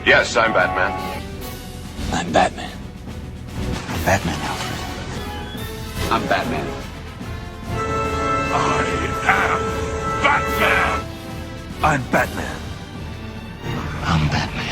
Yes, I'm Batman. I'm Batman. I'm Batman, Alfred. I'm Batman. I am Batman! I'm Batman. I'm Batman.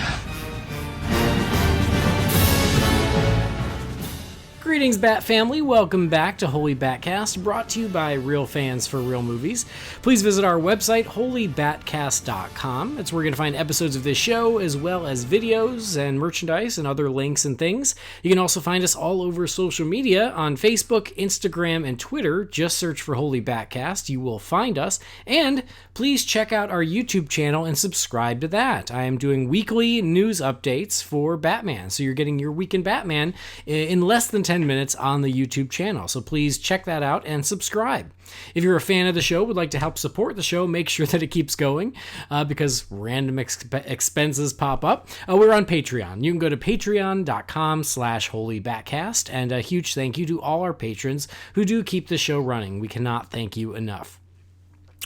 Greetings, Bat family. Welcome back to Holy BatCast, brought to you by real fans for real movies. Please visit our website, holybatcast.com. It's where you're going to find episodes of this show, as well as videos and merchandise and other links and things. You can also find us all over social media on Facebook, Instagram, and Twitter. Just search for Holy BatCast. You will find us. And please check out our YouTube channel and subscribe to that. I am doing weekly news updates for Batman. So you're getting your Week in Batman in less than 10 minutes on the YouTube channel. So please check that out and subscribe. If you're a fan of the show, would like to help support the show, make sure that it keeps going because random expenses pop up. We're on Patreon. You can go to patreon.com/holybatcast, and a huge thank you to all our patrons who do keep the show running. We cannot thank you enough.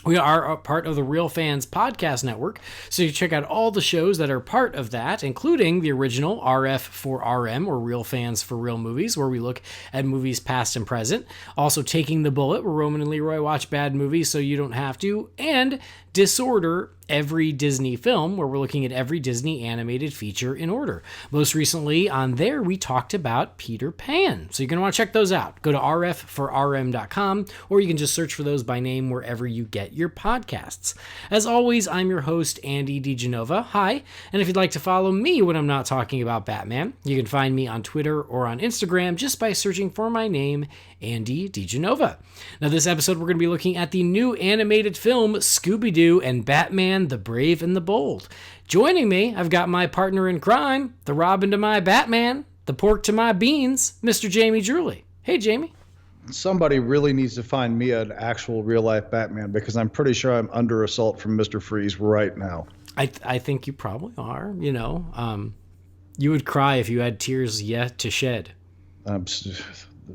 We are a part of the Real Fans Podcast Network, so you check out all the shows that are part of that, including the original RF for RM, or Real Fans for Real Movies, where we look at movies past and present. Also, Taking the Bullet, where Roman and Leroy watch bad movies so you don't have to. And Disorder, every Disney film, where we're looking at every Disney animated feature in order. Most recently on there, we talked about Peter Pan. So you're going to want to check those out. Go to rfforrm.com, or you can just search for those by name wherever you get your podcasts. As always, I'm your host, Andy DiGenova. Hi, and if you'd like to follow me when I'm not talking about Batman, you can find me on Twitter or on Instagram just by searching for my name, Andy DiGenova. Now, this episode, we're going to be looking at the new animated film, Scooby Doo and Batman, the Brave and the Bold. Joining me, I've got my partner in crime, the Robin to my Batman, the pork to my beans, Mr. Jamie Drewley. Hey, Jamie. Somebody really needs to find me an actual real-life Batman, because I'm pretty sure I'm under assault from Mr. Freeze right now. I think you probably are, you know. You would cry if you had tears yet to shed.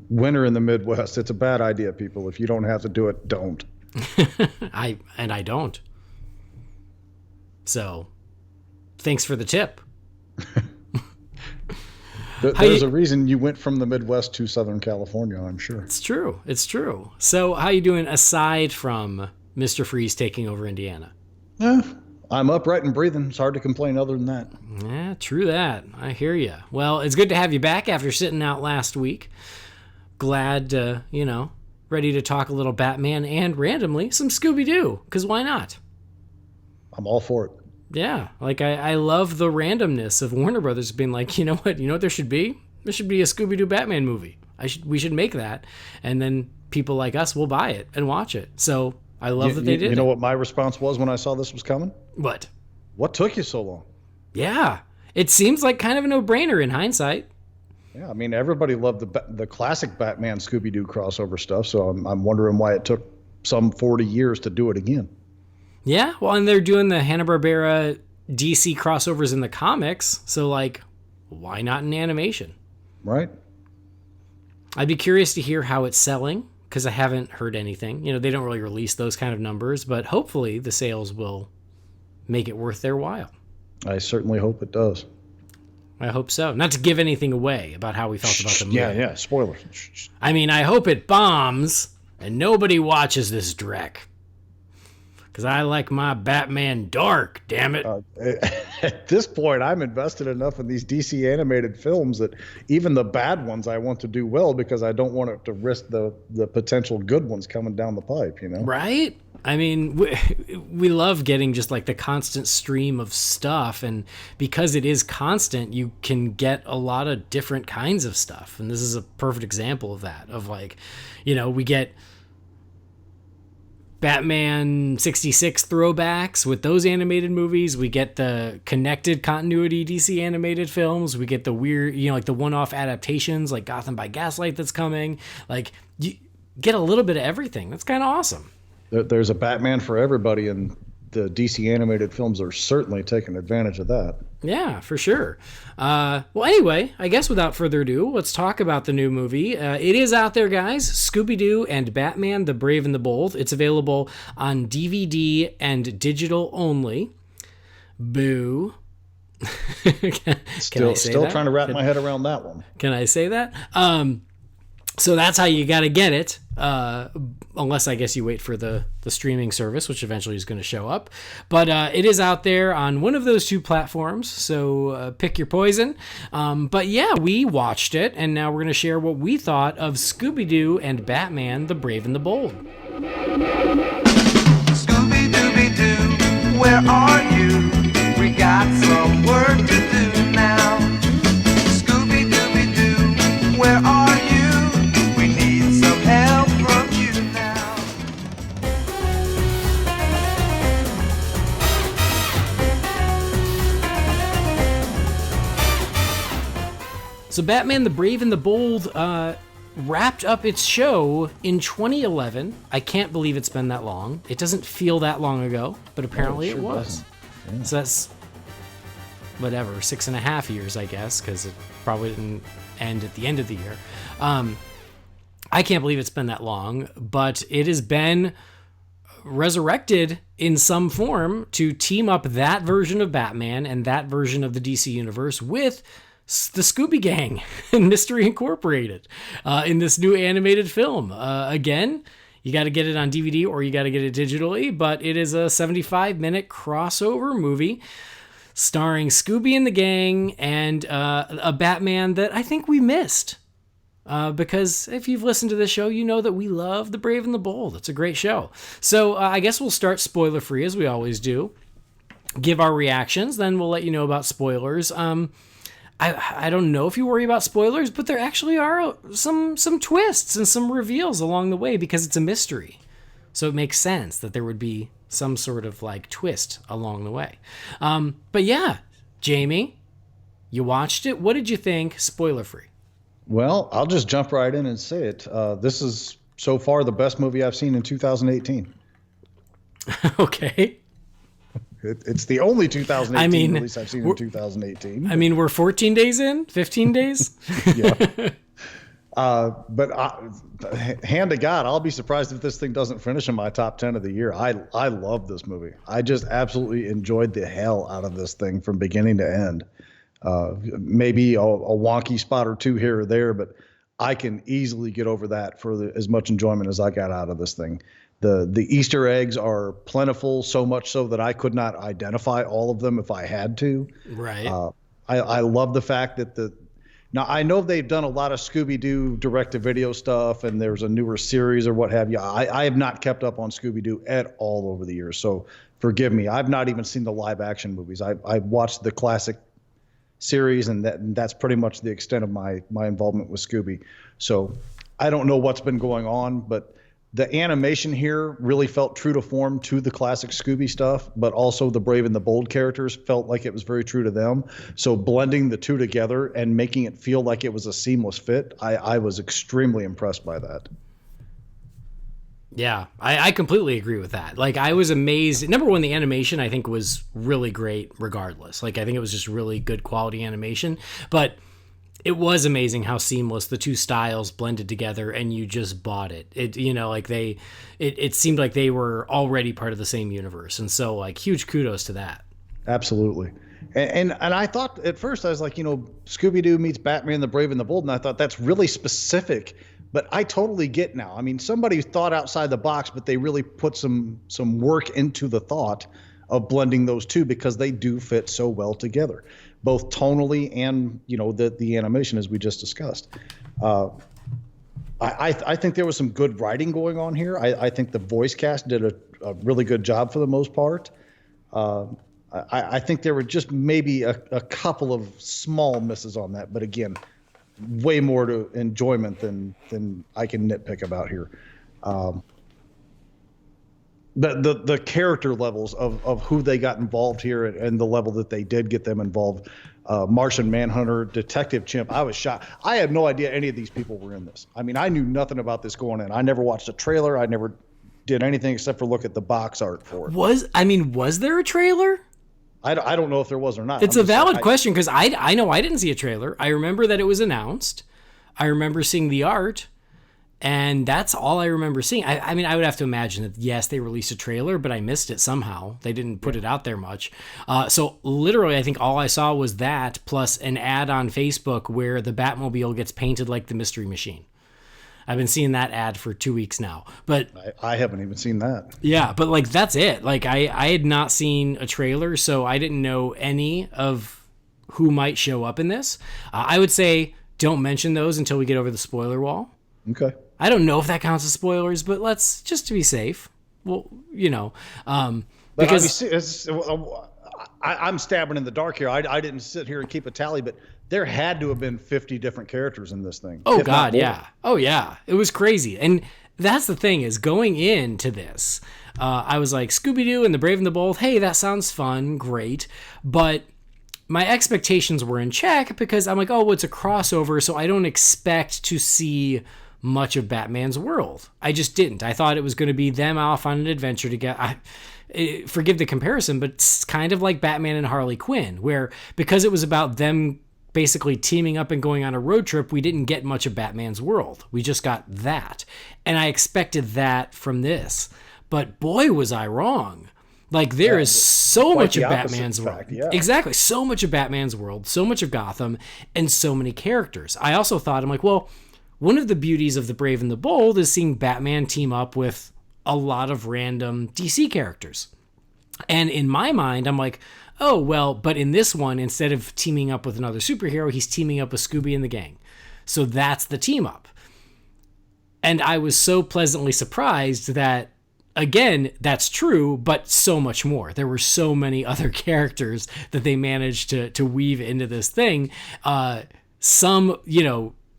Winter in the Midwest, it's a bad idea, people. If you don't have to do it, don't. I don't. So, thanks for the tip. There's a reason you went from the Midwest to Southern California, I'm sure. It's true. It's true. So, how you doing aside from Mr. Freeze taking over Indiana? I'm upright and breathing. It's hard to complain other than that. Yeah, true that. I hear you. Well, it's good to have you back after sitting out last week. Glad, ready to talk a little Batman and randomly some Scooby Doo, because why not? I'm all for it. Yeah, like I love the randomness of Warner Brothers being like, you know what there should be? There should be a Scooby Doo Batman movie. We should make that, and then people like us will buy it and watch it. So I love that they did. You know what my response was when I saw this was coming? What? What took you so long? Yeah, it seems like kind of a no-brainer in hindsight. Yeah, I mean, everybody loved the classic Batman Scooby-Doo crossover stuff, so I'm wondering why it took some 40 years to do it again. Yeah, well, and they're doing the Hanna-Barbera DC crossovers in the comics, so, like, why not in animation? Right. I'd be curious to hear how it's selling, because I haven't heard anything. You know, they don't really release those kind of numbers, but hopefully the sales will make it worth their while. I certainly hope it does. I hope so. Not to give anything away about how we felt about the movie. Yeah, spoilers. I mean, I hope it bombs and nobody watches this dreck. Because I like my Batman dark, damn it. At this point, I'm invested enough in these DC animated films that even the bad ones I want to do well, because I don't want to risk the potential good ones coming down the pipe, you know? Right? I mean, we love getting just like the constant stream of stuff, and because it is constant, you can get a lot of different kinds of stuff. And this is a perfect example of that, of like, we get Batman 66 throwbacks with those animated movies. We get the connected continuity DC animated films. We get the weird, like the one-off adaptations like Gotham by Gaslight that's coming. Like, you get a little bit of everything. That's kind of awesome. There's a Batman for everybody, and the DC animated films are certainly taking advantage of that. Yeah, for sure. Well, anyway, I guess without further ado, let's talk about the new movie. It is out there, guys. Scooby Doo and Batman, the Brave and the Bold. It's available on DVD and digital only. Boo. Still trying to wrap my head around that one. Can I say that? So that's how you got to get it, unless I guess you wait for the streaming service, which eventually is going to show up. But it is out there on one of those two platforms, so pick your poison. But yeah, we watched it, and now we're going to share what we thought of Scooby Doo and Batman, the Brave and the Bold. Scooby Dooby Doo, where are you? We got some work to do now. Scooby Dooby Doo, where are you? We need some help from you now. So Batman, the Brave and the Bold wrapped up its show in 2011. I can't believe it's been that long. It doesn't feel that long ago, but apparently it was. Yeah. So that's, whatever, 6.5 years, I guess, because it probably didn't end at the end of the year. I can't believe it's been that long, but it has been resurrected in some form to team up that version of Batman and that version of the DC Universe with the Scooby Gang and Mystery Incorporated in this new animated film. Again, you got to get it on DVD or you got to get it digitally, but it is a 75-minute crossover movie starring Scooby and the gang and a Batman that I think we missed. Because if you've listened to this show, you know that we love The Brave and the Bold. It's a great show. So I guess we'll start spoiler-free, as we always do. Give our reactions, then we'll let you know about spoilers. I don't know if you worry about spoilers, but there actually are some twists and some reveals along the way because it's a mystery. So it makes sense that there would be some sort of like twist along the way. But yeah, Jamie, you watched it. What did you think? Spoiler-free. Well, I'll just jump right in and say it. This is so far the best movie I've seen in 2018. Okay. It's the only 2018 release I've seen in 2018. I mean, we're 14 days in, 15 days. Yeah. But hand to God, I'll be surprised if this thing doesn't finish in my top 10 of the year. I love this movie. I just absolutely enjoyed the hell out of this thing from beginning to end. Maybe a wonky spot or two here or there, but I can easily get over that for as much enjoyment as I got out of this thing. The Easter eggs are plentiful, so much so that I could not identify all of them if I had to. Right. I love the fact that now I know they've done a lot of Scooby-Doo direct-to-video stuff, and there's a newer series or what have you. I have not kept up on Scooby-Doo at all over the years, so forgive me. I've not even seen the live-action movies. I watched the classic series, and that's pretty much the extent of my involvement with Scooby. So I don't know what's been going on, but the animation here really felt true to form to the classic Scooby stuff, but also the Brave and the Bold characters felt like it was very true to them. So blending the two together and making it feel like it was a seamless fit, I was extremely impressed by that. Yeah, I completely agree with that. Like, I was amazed. Number one, the animation, I think, was really great regardless. Like, I think it was just really good quality animation. But it was amazing how seamless the two styles blended together, and you just bought it. It seemed like they were already part of the same universe. And so, like, huge kudos to that. Absolutely. And I thought at first, I was like, Scooby-Doo meets Batman, the Brave and the Bold. And I thought that's really specific. But I totally get now. I mean, somebody thought outside the box, but they really put some work into the thought of blending those two because they do fit so well together, both tonally and, the animation, as we just discussed. I think there was some good writing going on here. I think the voice cast did a really good job for the most part. I think there were just maybe a couple of small misses on that. But again, way more to enjoyment than I can nitpick about here. The character levels of who they got involved here and the level that they did get them involved. Martian Manhunter, Detective Chimp. I was shocked. I had no idea any of these people were in this. I mean, I knew nothing about this going in. I never watched a trailer. I never did anything except for look at the box art for it. Was there a trailer? I don't know if there was or not. It's a valid question because I know I didn't see a trailer. I remember that it was announced. I remember seeing the art. And that's all I remember seeing. I mean, I would have to imagine that, yes, they released a trailer, but I missed it somehow. They didn't put it out there much. So literally, I think all I saw was that plus an ad on Facebook where the Batmobile gets painted like the Mystery Machine. I've been seeing that ad for 2 weeks now. But I haven't even seen that. Yeah, but like that's it. Like I had not seen a trailer, so I didn't know any of who might show up in this. I would say don't mention those until we get over the spoiler wall. Okay. I don't know if that counts as spoilers, but let's just to be safe. Well, because I'm stabbing in the dark here. I didn't sit here and keep a tally, but there had to have been 50 different characters in this thing. Oh God, yeah. Oh yeah, it was crazy. And that's the thing is going into this, I was like Scooby Doo and the Brave and the Bold. Hey, that sounds fun, great, but my expectations were in check because I'm like, oh, well, it's a crossover, so I don't expect to see much of Batman's world. I just didn't. I thought it was going to be them off on an adventure together. Forgive the comparison, but it's kind of like Batman and Harley Quinn, where because it was about them basically teaming up and going on a road trip, we didn't get much of Batman's world. We just got that. And I expected that from this. But boy, was I wrong. Like there is so much of Batman's world. Yeah. Exactly. So much of Batman's world, so much of Gotham, and so many characters. I also thought, I'm like, well, one of the beauties of The Brave and the Bold is seeing Batman team up with a lot of random DC characters. And in my mind, I'm like, oh, well, but in this one, instead of teaming up with another superhero, he's teaming up with Scooby and the gang. So that's the team up. And I was so pleasantly surprised that, again, that's true, but so much more. There were so many other characters that they managed to weave into this thing. Some,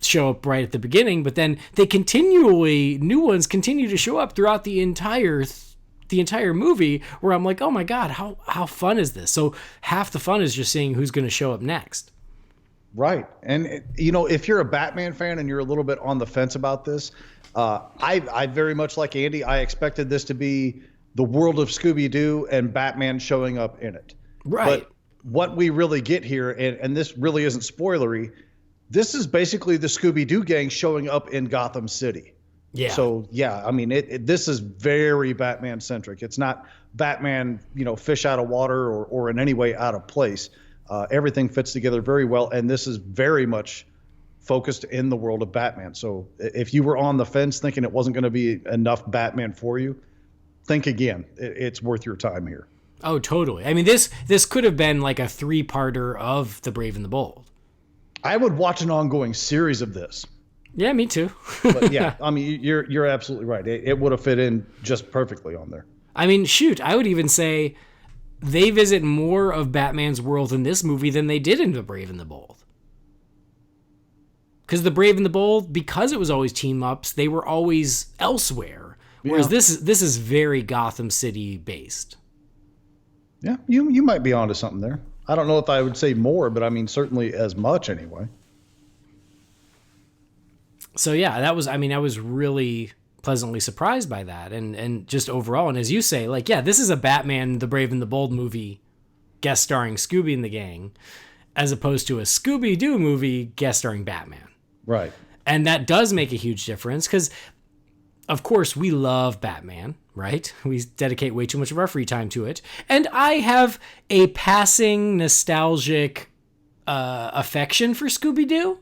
show up right at the beginning, but then new ones continue to show up throughout the entire movie, where I'm like, oh my God, how fun is this? So half the fun is just seeing who's going to show up next. Right. And if you're a Batman fan and you're a little bit on the fence about this, I very much like Andy, I expected this to be the world of Scooby-Doo and Batman showing up in it. Right. But what we really get here, and this really isn't spoilery, this is basically the Scooby-Doo gang showing up in Gotham City. Yeah. So, yeah, I mean, this is very Batman-centric. It's not Batman, fish out of water or in any way out of place. Everything fits together very well, and this is very much focused in the world of Batman. So if you were on the fence thinking it wasn't going to be enough Batman for you, think again. It's worth your time here. Oh, totally. I mean, this could have been like a 3-parter of The Brave and the Bold. I would watch an ongoing series of this. Yeah, me too. But yeah, I mean, you're absolutely right. It would have fit in just perfectly on there. I mean, shoot, I would even say they visit more of Batman's world in this movie than they did in The Brave and the Bold. Because The Brave and the Bold, because it was always team ups, they were always elsewhere. Whereas this is very Gotham City based. Yeah, you might be onto something there. I don't know if I would say more, but I mean, certainly as much anyway. So yeah, I was really pleasantly surprised by that. And just overall, and as you say, like, yeah, this is a Batman, The Brave and the Bold movie guest starring Scooby and the gang, as opposed to a Scooby-Doo movie guest starring Batman. Right. And that does make a huge difference because, of course, we love Batman, right? We dedicate way too much of our free time to it. And I have a passing nostalgic affection for Scooby-Doo.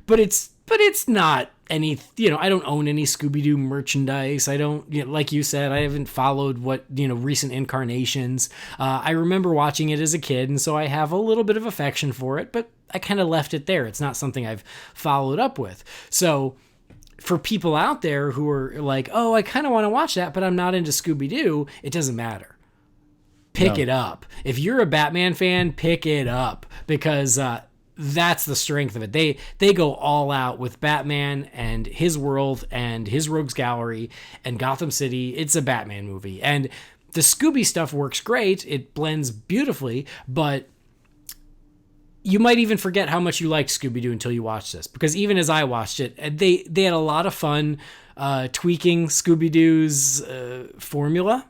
But it's not any, I don't own any Scooby-Doo merchandise. I don't, like you said, I haven't followed what, recent incarnations. I remember watching it as a kid, and so I have a little bit of affection for it, but I kind of left it there. It's not something I've followed up with. So for people out there who are like, oh, I kind of want to watch that, but I'm not into Scooby-Doo, it doesn't matter. Pick it up. If you're a Batman fan, pick it up, because that's the strength of it. They go all out with Batman and his world and his rogues gallery and Gotham City. It's a Batman movie. And the Scooby stuff works great. It blends beautifully, but you might even forget how much you liked Scooby-Doo until you watch this, because even as I watched it, they had a lot of fun tweaking Scooby-Doo's formula,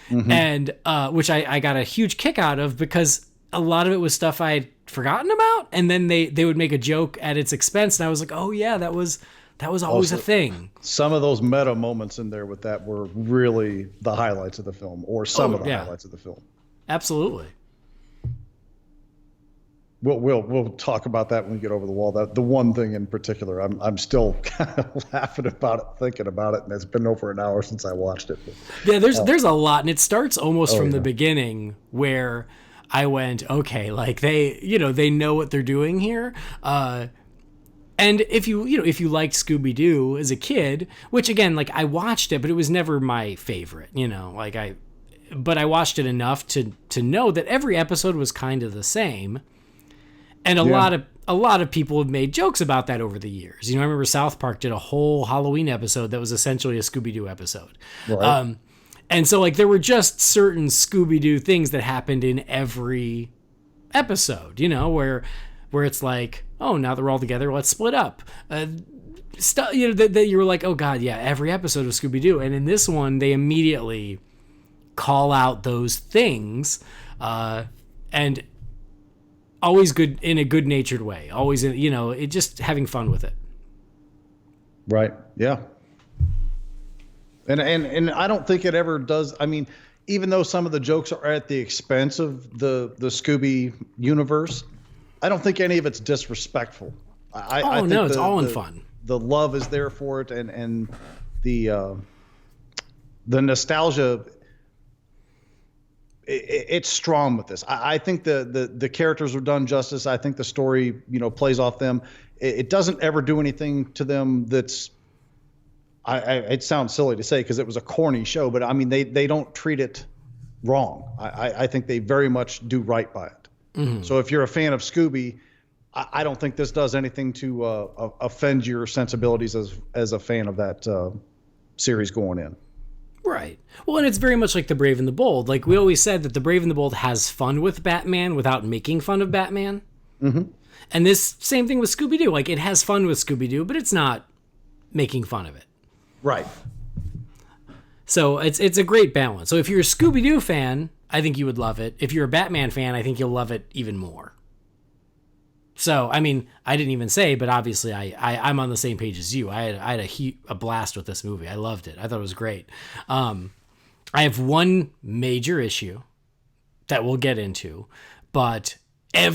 and which I got a huge kick out of, because a lot of it was stuff I had forgotten about, and then they would make a joke at its expense, and I was like, oh yeah, that was That was always Also, a thing. Some of those meta moments in there with that were really the highlights of the film, or some of the highlights of the film. Absolutely. We'll talk about that when we get over the wall. That the one thing in particular, I'm still kind of laughing about it, thinking about it, and it's been over an hour since I watched it. Yeah, there's a lot, and it starts almost from the beginning where I went, okay, like they know what they're doing here. And if you liked Scooby Doo as a kid, which again, like I watched it, but it was never my favorite, but I watched it enough to know that every episode was kind of the same. And a lot of people have made jokes about that over the years. I remember South Park did a whole Halloween episode that was essentially a Scooby Doo episode. Right. And so like there were just certain Scooby Doo things that happened in every episode, where it's like, oh, now that we're all together, let's split up. That you were like, oh God, yeah, every episode of Scooby Doo. And in this one, they immediately call out those things, and always good in a good natured way, always, it just having fun with it. Right. Yeah. And I don't think it ever does. I mean, even though some of the jokes are at the expense of the Scooby universe, I don't think any of it's disrespectful. I think it's all in fun. The love is there for it, and the nostalgia. It's strong with this. I think the characters are done justice. I think the story, plays off them. It doesn't ever do anything to them that's. It sounds silly to say because it was a corny show, but I mean they don't treat it wrong. I think they very much do right by it. Mm-hmm. So if you're a fan of Scooby, I don't think this does anything to offend your sensibilities as a fan of that series going in. Right. Well, and it's very much like The Brave and the Bold. Like we always said that The Brave and the Bold has fun with Batman without making fun of Batman. Mm-hmm. And this same thing with Scooby Doo. Like it has fun with Scooby Doo, but it's not making fun of it. Right. So it's a great balance. So if you're a Scooby Doo fan, I think you would love it. If you're a Batman fan, I think you'll love it even more. So, I mean, I didn't even say, but obviously I'm on the same page as you. I had a blast with this movie. I loved it. I thought it was great. I have one major issue that we'll get into, but I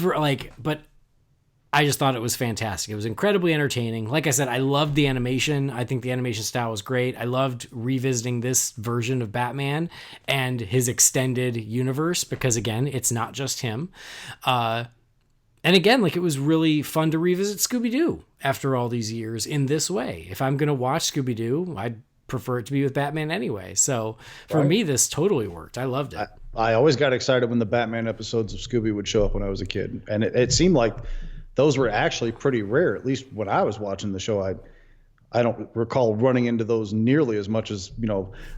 just thought it was fantastic. It was incredibly entertaining. Like I said, I loved the animation. I think the animation style was great. I loved revisiting this version of Batman and his extended universe because, again, it's not just him. And again, like it was really fun to revisit Scooby-Doo after all these years in this way. If I'm going to watch Scooby-Doo, I'd prefer it to be with Batman anyway. So for me, this totally worked. I loved it. I always got excited when the Batman episodes of Scooby would show up when I was a kid. And it seemed like those were actually pretty rare, at least when I was watching the show. I don't recall running into those nearly as much as,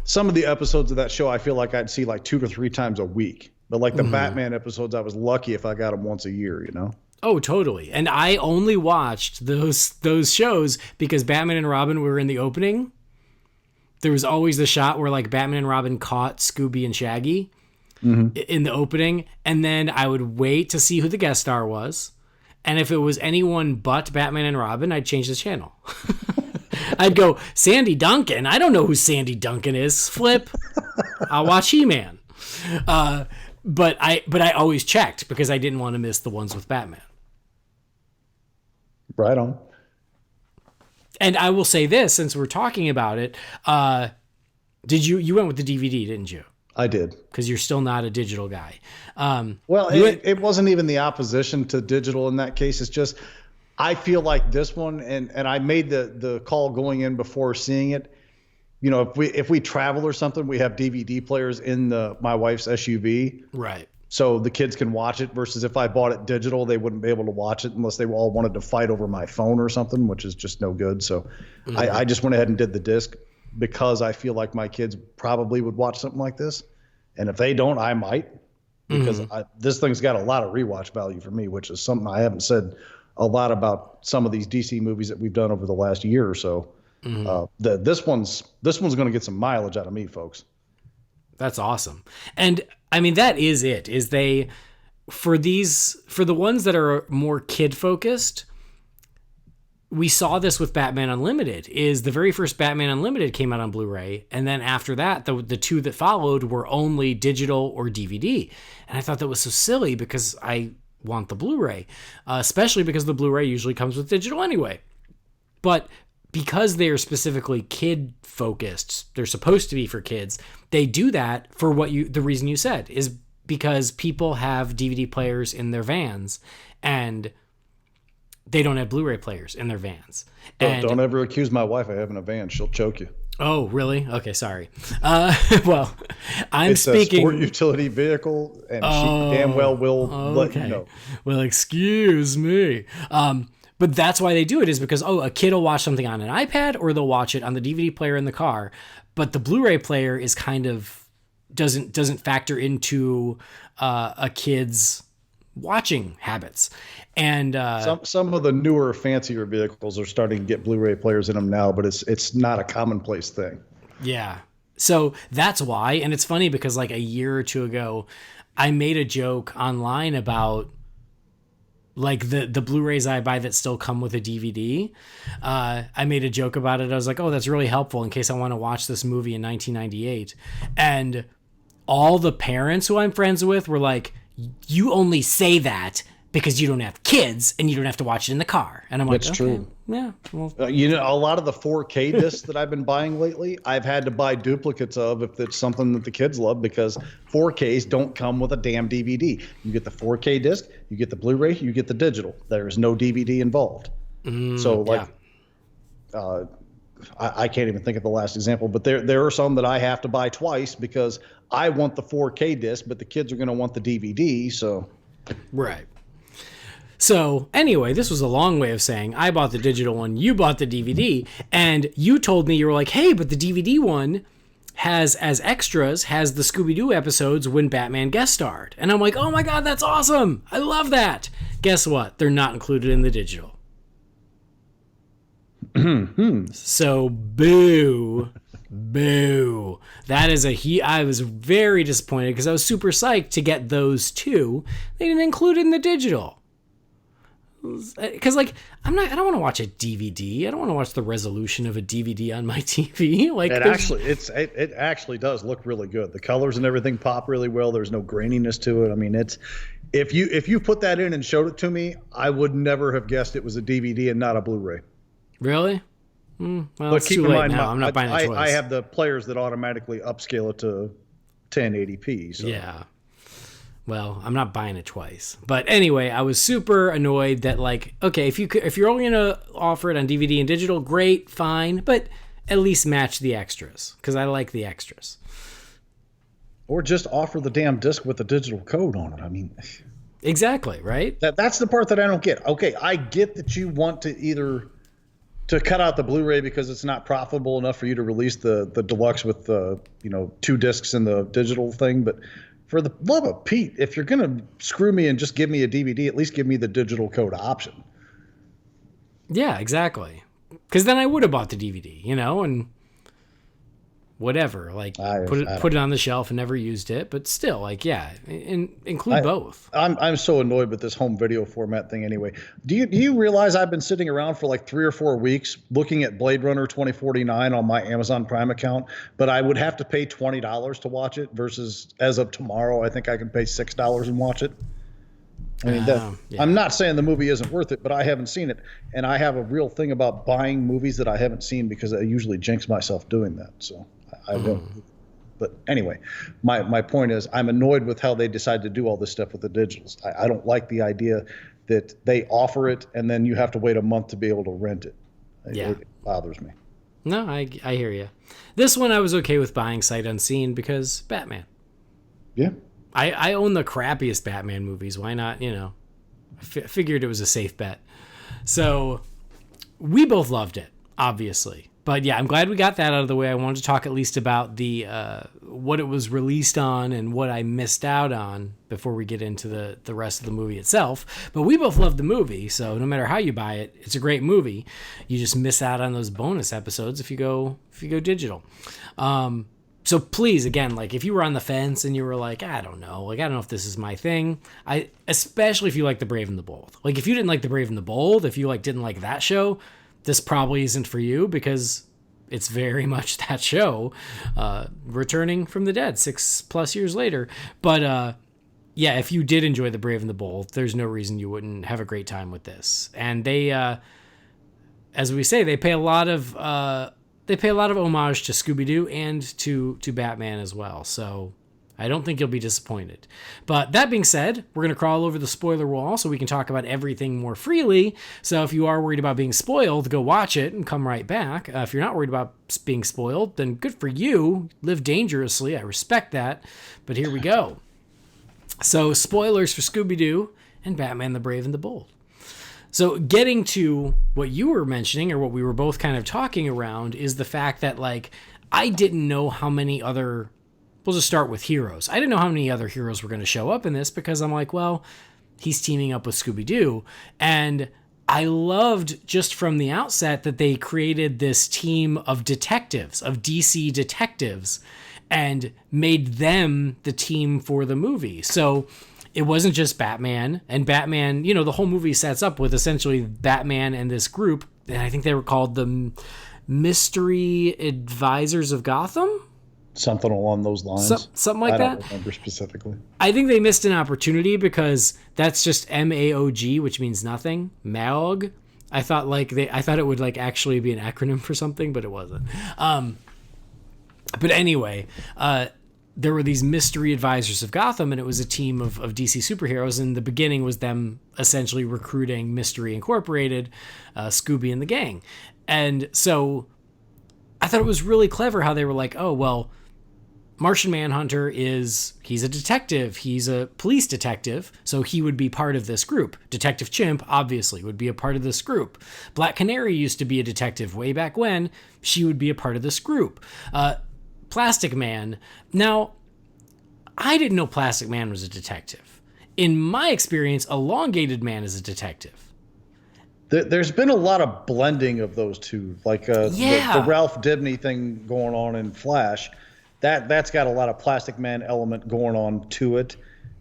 some of the episodes of that show I feel like I'd see like 2 to 3 times a week. But like the Batman episodes, I was lucky if I got them once a year, Oh, totally. And I only watched those shows because Batman and Robin were in the opening. There was always the shot where like Batman and Robin caught Scooby and Shaggy in the opening. And then I would wait to see who the guest star was. And if it was anyone but Batman and Robin, I'd change the channel. I'd go, Sandy Duncan. I don't know who Sandy Duncan is. Flip. I'll watch He-Man. But I always checked because I didn't want to miss the ones with Batman. Right on. And I will say this, since we're talking about it, you went with the DVD, didn't you? I did. Because you're still not a digital guy. Well, it wasn't even the opposition to digital in that case. It's just, I feel like this one, and I made the call going in before seeing it. If we travel or something, we have DVD players in my wife's SUV. Right. So the kids can watch it versus if I bought it digital, they wouldn't be able to watch it unless they all wanted to fight over my phone or something, which is just no good. So I just went ahead and did the disc because I feel like my kids probably would watch something like this. And if they don't, I might, because this thing's got a lot of rewatch value for me, which is something I haven't said a lot about some of these DC movies that we've done over the last year or so. This one's going to get some mileage out of me, folks. That's awesome. And I mean, that is it, is for the ones that are more kid focused, we saw this with Batman Unlimited. Is the very first Batman Unlimited came out on Blu-ray, and then after that, the two that followed were only digital or DVD. And I thought that was so silly because I want the Blu-ray, especially because the Blu-ray usually comes with digital anyway. But because they're specifically kid focused, they're supposed to be for kids. They do that for the reason you said, is because people have DVD players in their vans and they don't have Blu-ray players in their vans. Don't ever accuse my wife of having a van. She'll choke you. Oh, really? Okay, sorry. Well, it's a sport utility vehicle, and she damn well will let you know. Well, excuse me. But that's why they do it, is because, a kid will watch something on an iPad or they'll watch it on the DVD player in the car. But the Blu-ray player is kind of doesn't factor into a kid's watching habits. And some of the newer, fancier vehicles are starting to get Blu-ray players in them now, but it's not a commonplace thing. Yeah. So that's why. And it's funny because like a year or two ago, I made a joke online about like the Blu-rays I buy that still come with a DVD. I made a joke about it. I was like, oh, that's really helpful in case I want to watch this movie in 1998. And all the parents who I'm friends with were like, you only say that because you don't have kids and you don't have to watch it in the car. And I'm like, that's okay, true. Yeah. Well, a lot of the 4K discs that I've been buying lately, I've had to buy duplicates of if it's something that the kids love, because 4Ks don't come with a damn DVD. You get the 4K disc, you get the Blu-ray, you get the digital. There's no DVD involved. I can't even think of the last example, but there are some that I have to buy twice because I want the 4K disc, but the kids are going to want the DVD. So, right. So anyway, this was a long way of saying I bought the digital one, you bought the DVD, and you told me, you were like, hey, but the DVD one has as extras, has the Scooby Doo episodes when Batman guest starred. And I'm like, oh my God, that's awesome. I love that. Guess what? They're not included in the digital. So boo. That is I was very disappointed because I was super psyched to get those two. They didn't include it in the digital. Because like I don't want to watch a DVD. I don't want to watch the resolution of a DVD on my TV. Like it actually does look really good. The colors and everything pop really well. There's no graininess to it. I mean, if you put that in and showed it to me, I would never have guessed it was a DVD and not a Blu-ray. Really? Well, but it's keep too in late mind, now. I'm not buying it twice. I have the players that automatically upscale it to 1080p. So. Yeah. Well, I'm not buying it twice. But anyway, I was super annoyed that like, okay, if you're only gonna offer it on DVD and digital, great, fine, but at least match the extras because I like the extras. Or just offer the damn disc with the digital code on it. I mean, exactly, right? That's the part that I don't get. Okay, I get that you want to either to cut out the Blu-ray because it's not profitable enough for you to release the deluxe with the 2 discs in the digital thing, but for the love of Pete, if you're gonna screw me and just give me a DVD, at least give me the digital code option. Yeah, exactly. Because then I would have bought the DVD, and whatever, like put it on the shelf and never used it, but still, like, yeah, include both. I'm so annoyed with this home video format thing. Anyway, do you realize I've been sitting around for like 3 or 4 weeks looking at Blade Runner 2049 on my Amazon Prime account, but I would have to pay $20 to watch it versus as of tomorrow, I think I can pay $6 and watch it. I mean, yeah. I'm not saying the movie isn't worth it, but I haven't seen it, and I have a real thing about buying movies that I haven't seen because I usually jinx myself doing that. So. I won't. But anyway, my point is I'm annoyed with how they decide to do all this stuff with the digitals. I don't like the idea that they offer it and then you have to wait a month to be able to rent it. Yeah. It bothers me. No, I hear you. This one I was okay with buying sight unseen because Batman. Yeah. I own the crappiest Batman movies. Why not? I figured it was a safe bet. So we both loved it, obviously. But yeah, I'm glad we got that out of the way. I wanted to talk at least about the what it was released on and what I missed out on before we get into the rest of the movie itself. But we both love the movie, so no matter how you buy it, it's a great movie. You just miss out on those bonus episodes if you go digital. So please, again, like if you were on the fence and you were like, I don't know if this is my thing. Especially if you like The Brave and the Bold. Like if you didn't like The Brave and the Bold, if you like didn't like that show, this probably isn't for you because it's very much that show, returning from the dead 6+ years later. But yeah, if you did enjoy The Brave and the Bold, there's no reason you wouldn't have a great time with this. And they, as we say, they pay a lot of homage to Scooby Doo and to Batman as well. So I don't think you'll be disappointed. But that being said, we're going to crawl over the spoiler wall so we can talk about everything more freely. So if you are worried about being spoiled, go watch it and come right back. If you're not worried about being spoiled, then good for you. Live dangerously. I respect that. But here we go. So spoilers for Scooby Doo and Batman the Brave and the Bold. So getting to what you were mentioning, or what we were both kind of talking around, is the fact that, like, I didn't know how many other... We'll just start with heroes. I didn't know how many other heroes were going to show up in this because I'm like, well, he's teaming up with Scooby-Doo. And I loved just from the outset that they created this team of detectives, of DC detectives, and made them the team for the movie. So it wasn't just Batman. And Batman, you know, the whole movie sets up with essentially Batman and this group. And I think they were called the Mystery Advisors of Gotham. Something along those lines. Something like that. I don't remember specifically. I think they missed an opportunity because that's just MAOG, which means nothing. MAOG. I thought it would like actually be an acronym for something, but it wasn't. But anyway, there were these Mystery Advisors of Gotham, and it was a team of DC superheroes. And the beginning was them essentially recruiting Mystery Incorporated, Scooby and the gang. And so I thought it was really clever how they were like, oh, well, Martian Manhunter he's a detective. He's a police detective. So he would be part of this group. Detective Chimp, obviously, would be a part of this group. Black Canary used to be a detective way back when. She would be a part of this group. Plastic Man. Now, I didn't know Plastic Man was a detective. In my experience, Elongated Man is a detective. There's been a lot of blending of those two, like the Ralph Dibny thing going on in Flash. That's got a lot of Plastic Man element going on to it,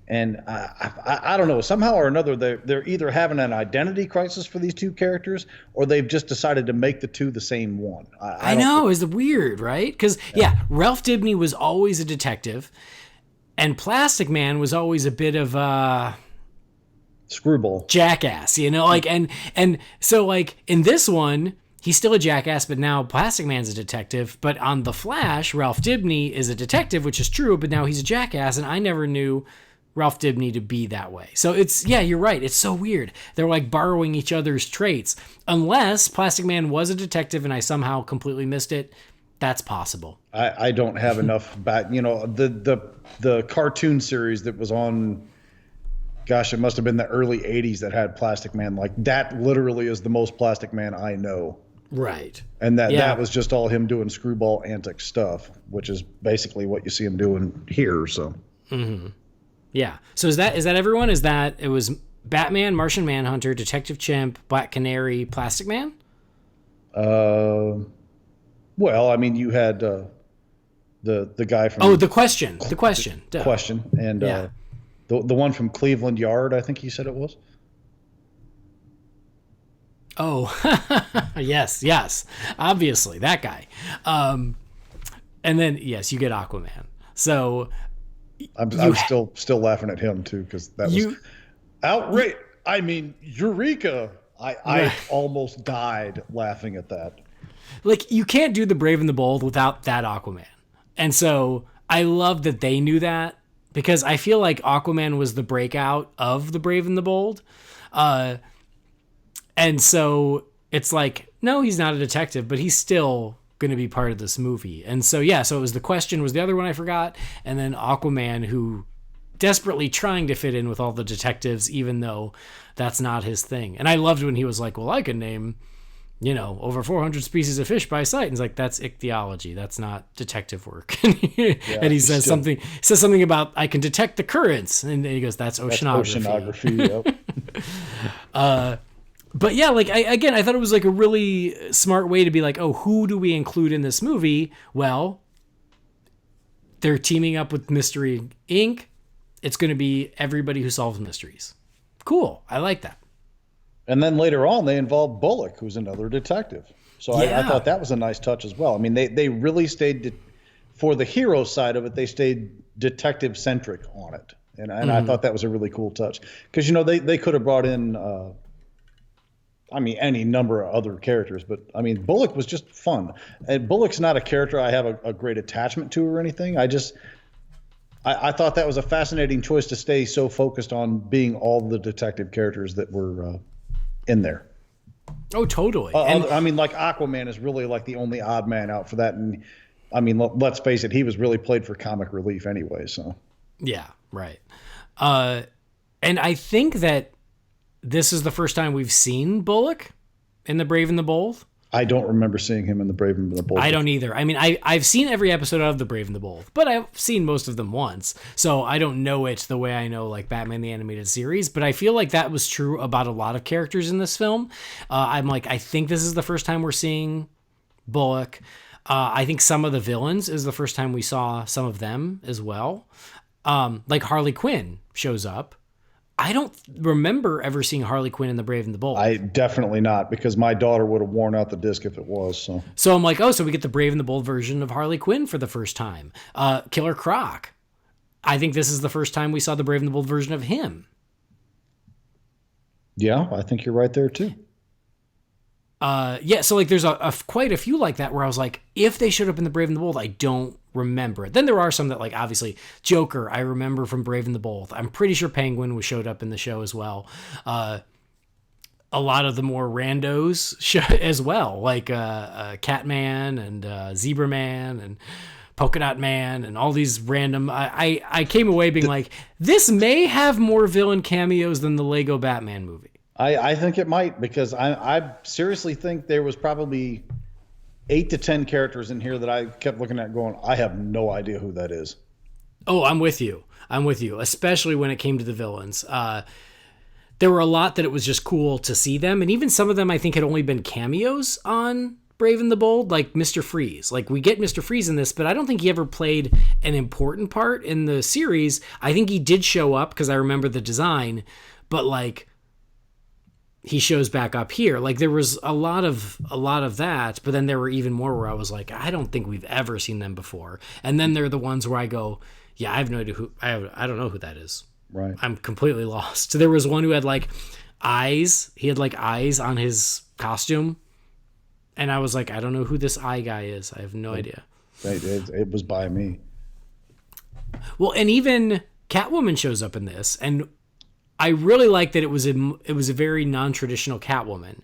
and I don't know. Somehow or another, they're either having an identity crisis for these two characters, or they've just decided to make the two the same one. I know, it's weird, right? Because Ralph Dibny was always a detective, and Plastic Man was always a bit of a screwball jackass, you know, like and so like in this one he's still a jackass, but now Plastic Man's a detective. But on The Flash, Ralph Dibny is a detective, which is true, but now he's a jackass, and I never knew Ralph Dibny to be that way. So you're right, it's so weird. They're like borrowing each other's traits, unless Plastic Man was a detective and I somehow completely missed it. That's possible. I don't have enough back, you know, the cartoon series that was on, gosh, it must have been the early 80s that had Plastic Man. Like, that literally is the most Plastic Man I know. Right. And that was just all him doing screwball antic stuff, which is basically what you see him doing here. So. Mm-hmm. Yeah. So is that everyone? Is that it was Batman, Martian Manhunter, Detective Chimp, Black Canary, Plastic Man? Well, I mean, you had the guy from the question, and the one from Cleveland Yard, I think he said it was. Oh, yes, obviously that guy. And then yes, you get Aquaman. So I'm still laughing at him too, because that was outrage. I mean, Eureka! I almost died laughing at that. Like, you can't do The Brave and the Bold without that Aquaman. And so I love that they knew that, because I feel like Aquaman was the breakout of The Brave and the Bold. And so it's like, no, he's not a detective, but he's still going to be part of this movie. And so, so it was The Question was the other one I forgot. And then Aquaman, who desperately trying to fit in with all the detectives, even though that's not his thing. And I loved when he was like, well, I can name, over 400 species of fish by sight. And it's like, that's ichthyology. That's not detective work. And he says something about, I can detect the currents. And he goes, that's oceanography. Yep. But yeah, like, I thought it was like a really smart way to be like, oh, who do we include in this movie? Well, they're teaming up with Mystery Inc. It's going to be everybody who solves mysteries. Cool. I like that. And then later on, they involved Bullock, who's another detective. So I thought that was a nice touch as well. I mean, they really stayed, for the hero side of it, they stayed detective-centric on it. And I thought that was a really cool touch. Because, they could have brought in, any number of other characters. But, Bullock was just fun. And Bullock's not a character I have a great attachment to or anything. I thought that was a fascinating choice to stay so focused on being all the detective characters that were in there. Oh, totally. Like Aquaman is really like the only odd man out for that. And let's face it, he was really played for comic relief anyway. So yeah, right. And I think that this is the first time we've seen Bullock in The Brave and the Bold. I don't remember seeing him in The Brave and the Bold. I don't either. I've seen every episode of The Brave and the Bold, but I've seen most of them once. So I don't know it the way I know like Batman the Animated Series, but I feel like that was true about a lot of characters in this film. I think this is the first time we're seeing Bullock. I think some of the villains is the first time we saw some of them as well. Like Harley Quinn shows up. I don't remember ever seeing Harley Quinn in The Brave and the Bold. I definitely not, because my daughter would have worn out the disc if it was. So I'm like, so we get the Brave and the Bold version of Harley Quinn for the first time. Killer Croc. I think this is the first time we saw the Brave and the Bold version of him. Yeah, I think you're right there too. So like there's quite a few like that where I was like, if they showed up in the Brave and the Bold, I don't remember it. Then there are some that, like, obviously Joker I remember from Brave and the Bold. I'm pretty sure Penguin showed up in the show as well. A lot of the more randos as well, like Catman and Zebra Man and Polka Dot Man and all these random. I came away being like, this may have more villain cameos than the Lego Batman movie. I think it might, because I seriously think there was probably 8 to 10 characters in here that I kept looking at going, I have no idea who that is. Oh, I'm with you, especially when it came to the villains. There were a lot that it was just cool to see them, and even some of them I think had only been cameos on Brave and the Bold, like Mr. Freeze. Like, we get Mr. Freeze in this, but I don't think he ever played an important part in the series. I think he did show up because I remember the design, but like, he shows back up here. Like, there was a lot of that, but then there were even more where I was like, I don't think we've ever seen them before. And then there are the ones where I go, yeah, I have no idea I don't know who that is. Right. I'm completely lost. There was one who had like eyes. He had like eyes on his costume. And I was like, I don't know who this eye guy is. I have no idea. It was by me. Well, and even Catwoman shows up in this, and I really like that it was a very non-traditional Catwoman.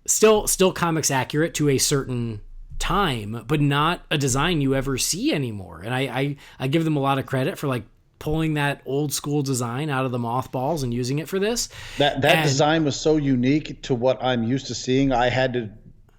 Still comics accurate to a certain time, but not a design you ever see anymore. And I give them a lot of credit for like pulling that old school design out of the mothballs and using it for this. That design was so unique to what I'm used to seeing. I had to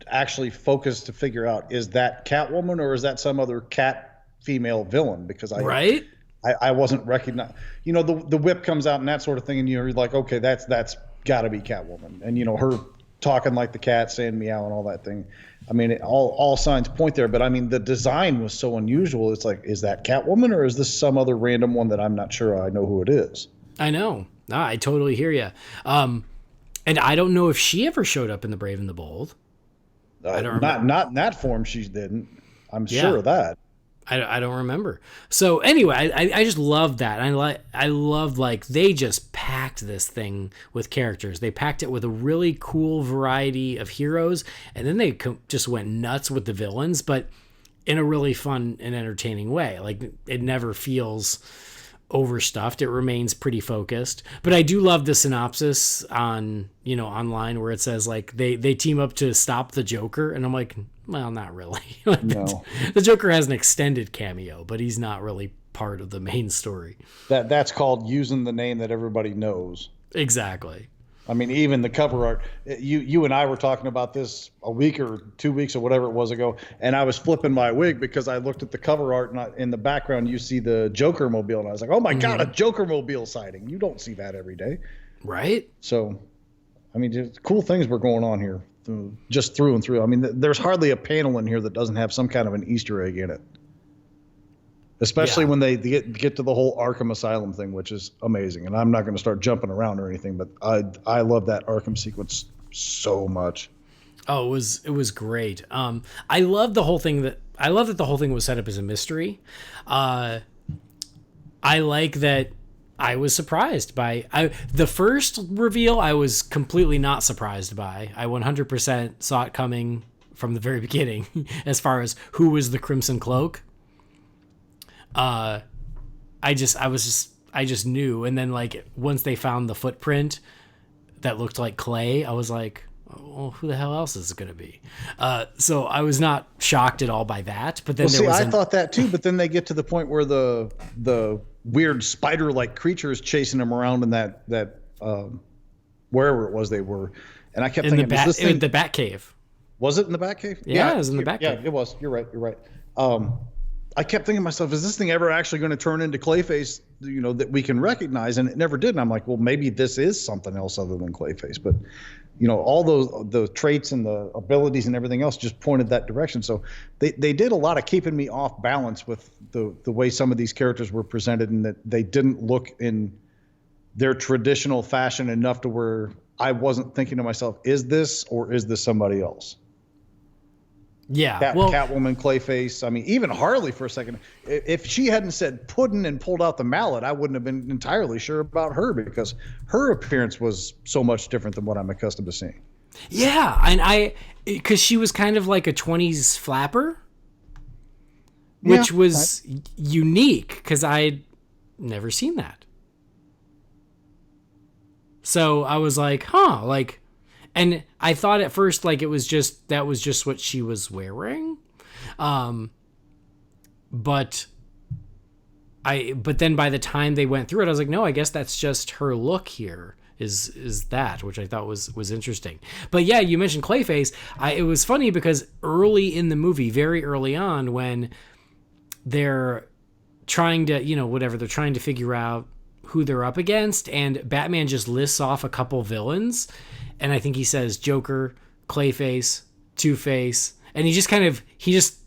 actually focus to figure out, is that Catwoman or is that some other cat female villain? Because I wasn't recognizing, the whip comes out and that sort of thing, and you're like, okay, that's got to be Catwoman. And her talking like the cat, saying meow and all that thing. I mean, all signs point there, but I mean, the design was so unusual. It's like, is that Catwoman or is this some other random one that I'm not sure I know who it is? I know. I totally hear you. And I don't know if she ever showed up in The Brave and the Bold. I don't remember. Not in that form. She didn't. I'm sure of that. I don't remember. So anyway, I just love that. I love like they just packed this thing with characters. They packed it with a really cool variety of heroes, and then they just went nuts with the villains, but in a really fun and entertaining way. Like, it never feels overstuffed. It remains pretty focused. But I do love the synopsis on online where it says like they team up to stop the Joker, and I'm like, well, not really. No. The Joker has an extended cameo, but he's not really part of the main story. That's called using the name that everybody knows. Exactly. I mean, even the cover art, you and I were talking about this a week or 2 weeks or whatever it was ago, and I was flipping my wig because I looked at the cover art, and in the background you see the Joker mobile, and I was like, oh my God, a Joker mobile sighting. You don't see that every day. Right? So, I mean, just cool things were going on here. Just through and through. I mean, there's hardly a panel in here that doesn't have some kind of an Easter egg in it. especially when they get to the whole Arkham Asylum thing, which is amazing. And I'm not going to start jumping around or anything, but I love that Arkham sequence so much. Oh, it was great. I love the whole thing I love that the whole thing was set up as a mystery. I like that I was surprised by the first reveal. I was completely not surprised by. I 100% saw it coming from the very beginning as far as who was the Crimson Cloak. I just knew. And then like once they found the footprint that looked like clay, I was like, well, who the hell else is it going to be? So I was not shocked at all by that. But then I thought that too. But then they get to the point where the weird spider-like creatures chasing them around in that wherever it was they were, and I kept thinking, in the Batcave. Was it in the Batcave? Yeah, it was in the Batcave. Yeah, it was. You're right. I kept thinking to myself, is this thing ever actually going to turn into Clayface, that we can recognize? And it never did. And I'm like, well, maybe this is something else other than Clayface. But, all the traits and the abilities and everything else just pointed that direction. So they did a lot of keeping me off balance with the way some of these characters were presented, and that they didn't look in their traditional fashion enough to where I wasn't thinking to myself, is this or is this somebody else? Yeah, Catwoman, Clayface. I mean, even Harley for a second. If she hadn't said puddin' and pulled out the mallet, I wouldn't have been entirely sure about her, because her appearance was so much different than what I'm accustomed to seeing. Yeah, and because she was kind of like a 20s flapper, which was unique because I'd never seen that. So I was like, and I thought at first like that was just what she was wearing. But then by the time they went through it, I was like, no, I guess that's just her look here is that, which I thought was interesting. But yeah, you mentioned Clayface. It was funny because early in the movie, very early on, when they're trying to, they're trying to figure out who they're up against, and Batman just lists off a couple villains. And I think he says Joker, Clayface, Two-Face, and he just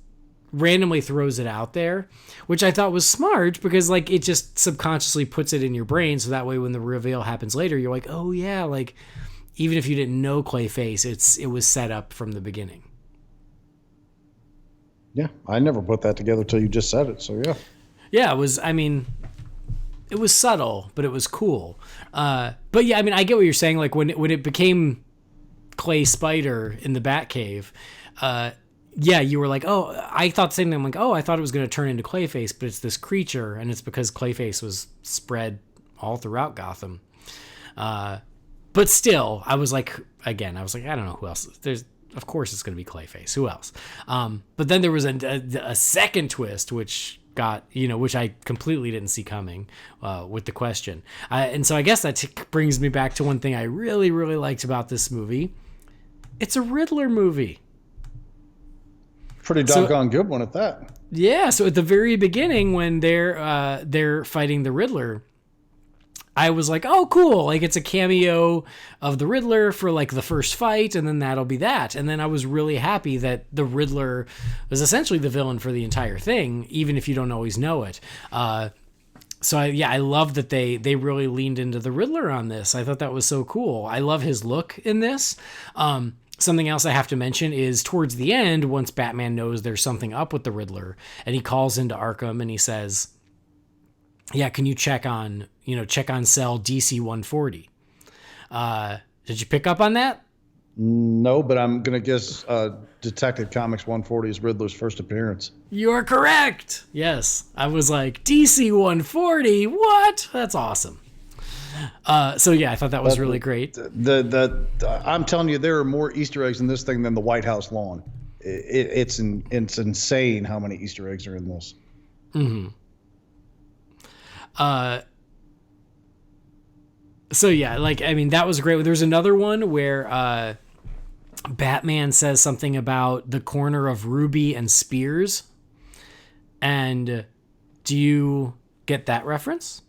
randomly throws it out there, which I thought was smart because like it just subconsciously puts it in your brain, so that way when the reveal happens later, you're like, oh yeah, like even if you didn't know Clayface, it was set up from the beginning. Yeah, I never put that together till you just said it. So yeah, it was subtle, but it was cool. But yeah, I mean, I get what you're saying. Like when it became Clay Spider in the Batcave, you were like, oh, I thought the same thing. I'm like, oh, I thought it was going to turn into Clayface, but it's this creature, and it's because Clayface was spread all throughout Gotham. But still, I was like, I don't know who else. Of course, it's going to be Clayface. Who else? But then there was a second twist, which I completely didn't see coming with the question. And so I guess that brings me back to one thing I really, really liked about this movie. It's a Riddler movie. Pretty doggone good one at that. Yeah, so at the very beginning when they're fighting the Riddler, I was like, oh, cool. Like it's a cameo of the Riddler for like the first fight, and then that'll be that. And then I was really happy that the Riddler was essentially the villain for the entire thing, even if you don't always know it. So I love that they really leaned into the Riddler on this. I thought that was so cool. I love his look in this. Something else I have to mention is towards the end, once Batman knows there's something up with the Riddler, and he calls into Arkham and he says, yeah, can you check on cell DC 140? Did you pick up on that? No, but I'm going to guess Detective Comics 140 is Riddler's first appearance. You're correct. Yes. I was like, DC 140? What? That's awesome. So yeah, I thought that was really great. I'm telling you, there are more Easter eggs in this thing than the White House lawn. It's insane how many Easter eggs are in this. Mm-hmm. So yeah, like, I mean, that was great. There's another one where, Batman says something about the corner of Ruby and Spears. And do you get that reference?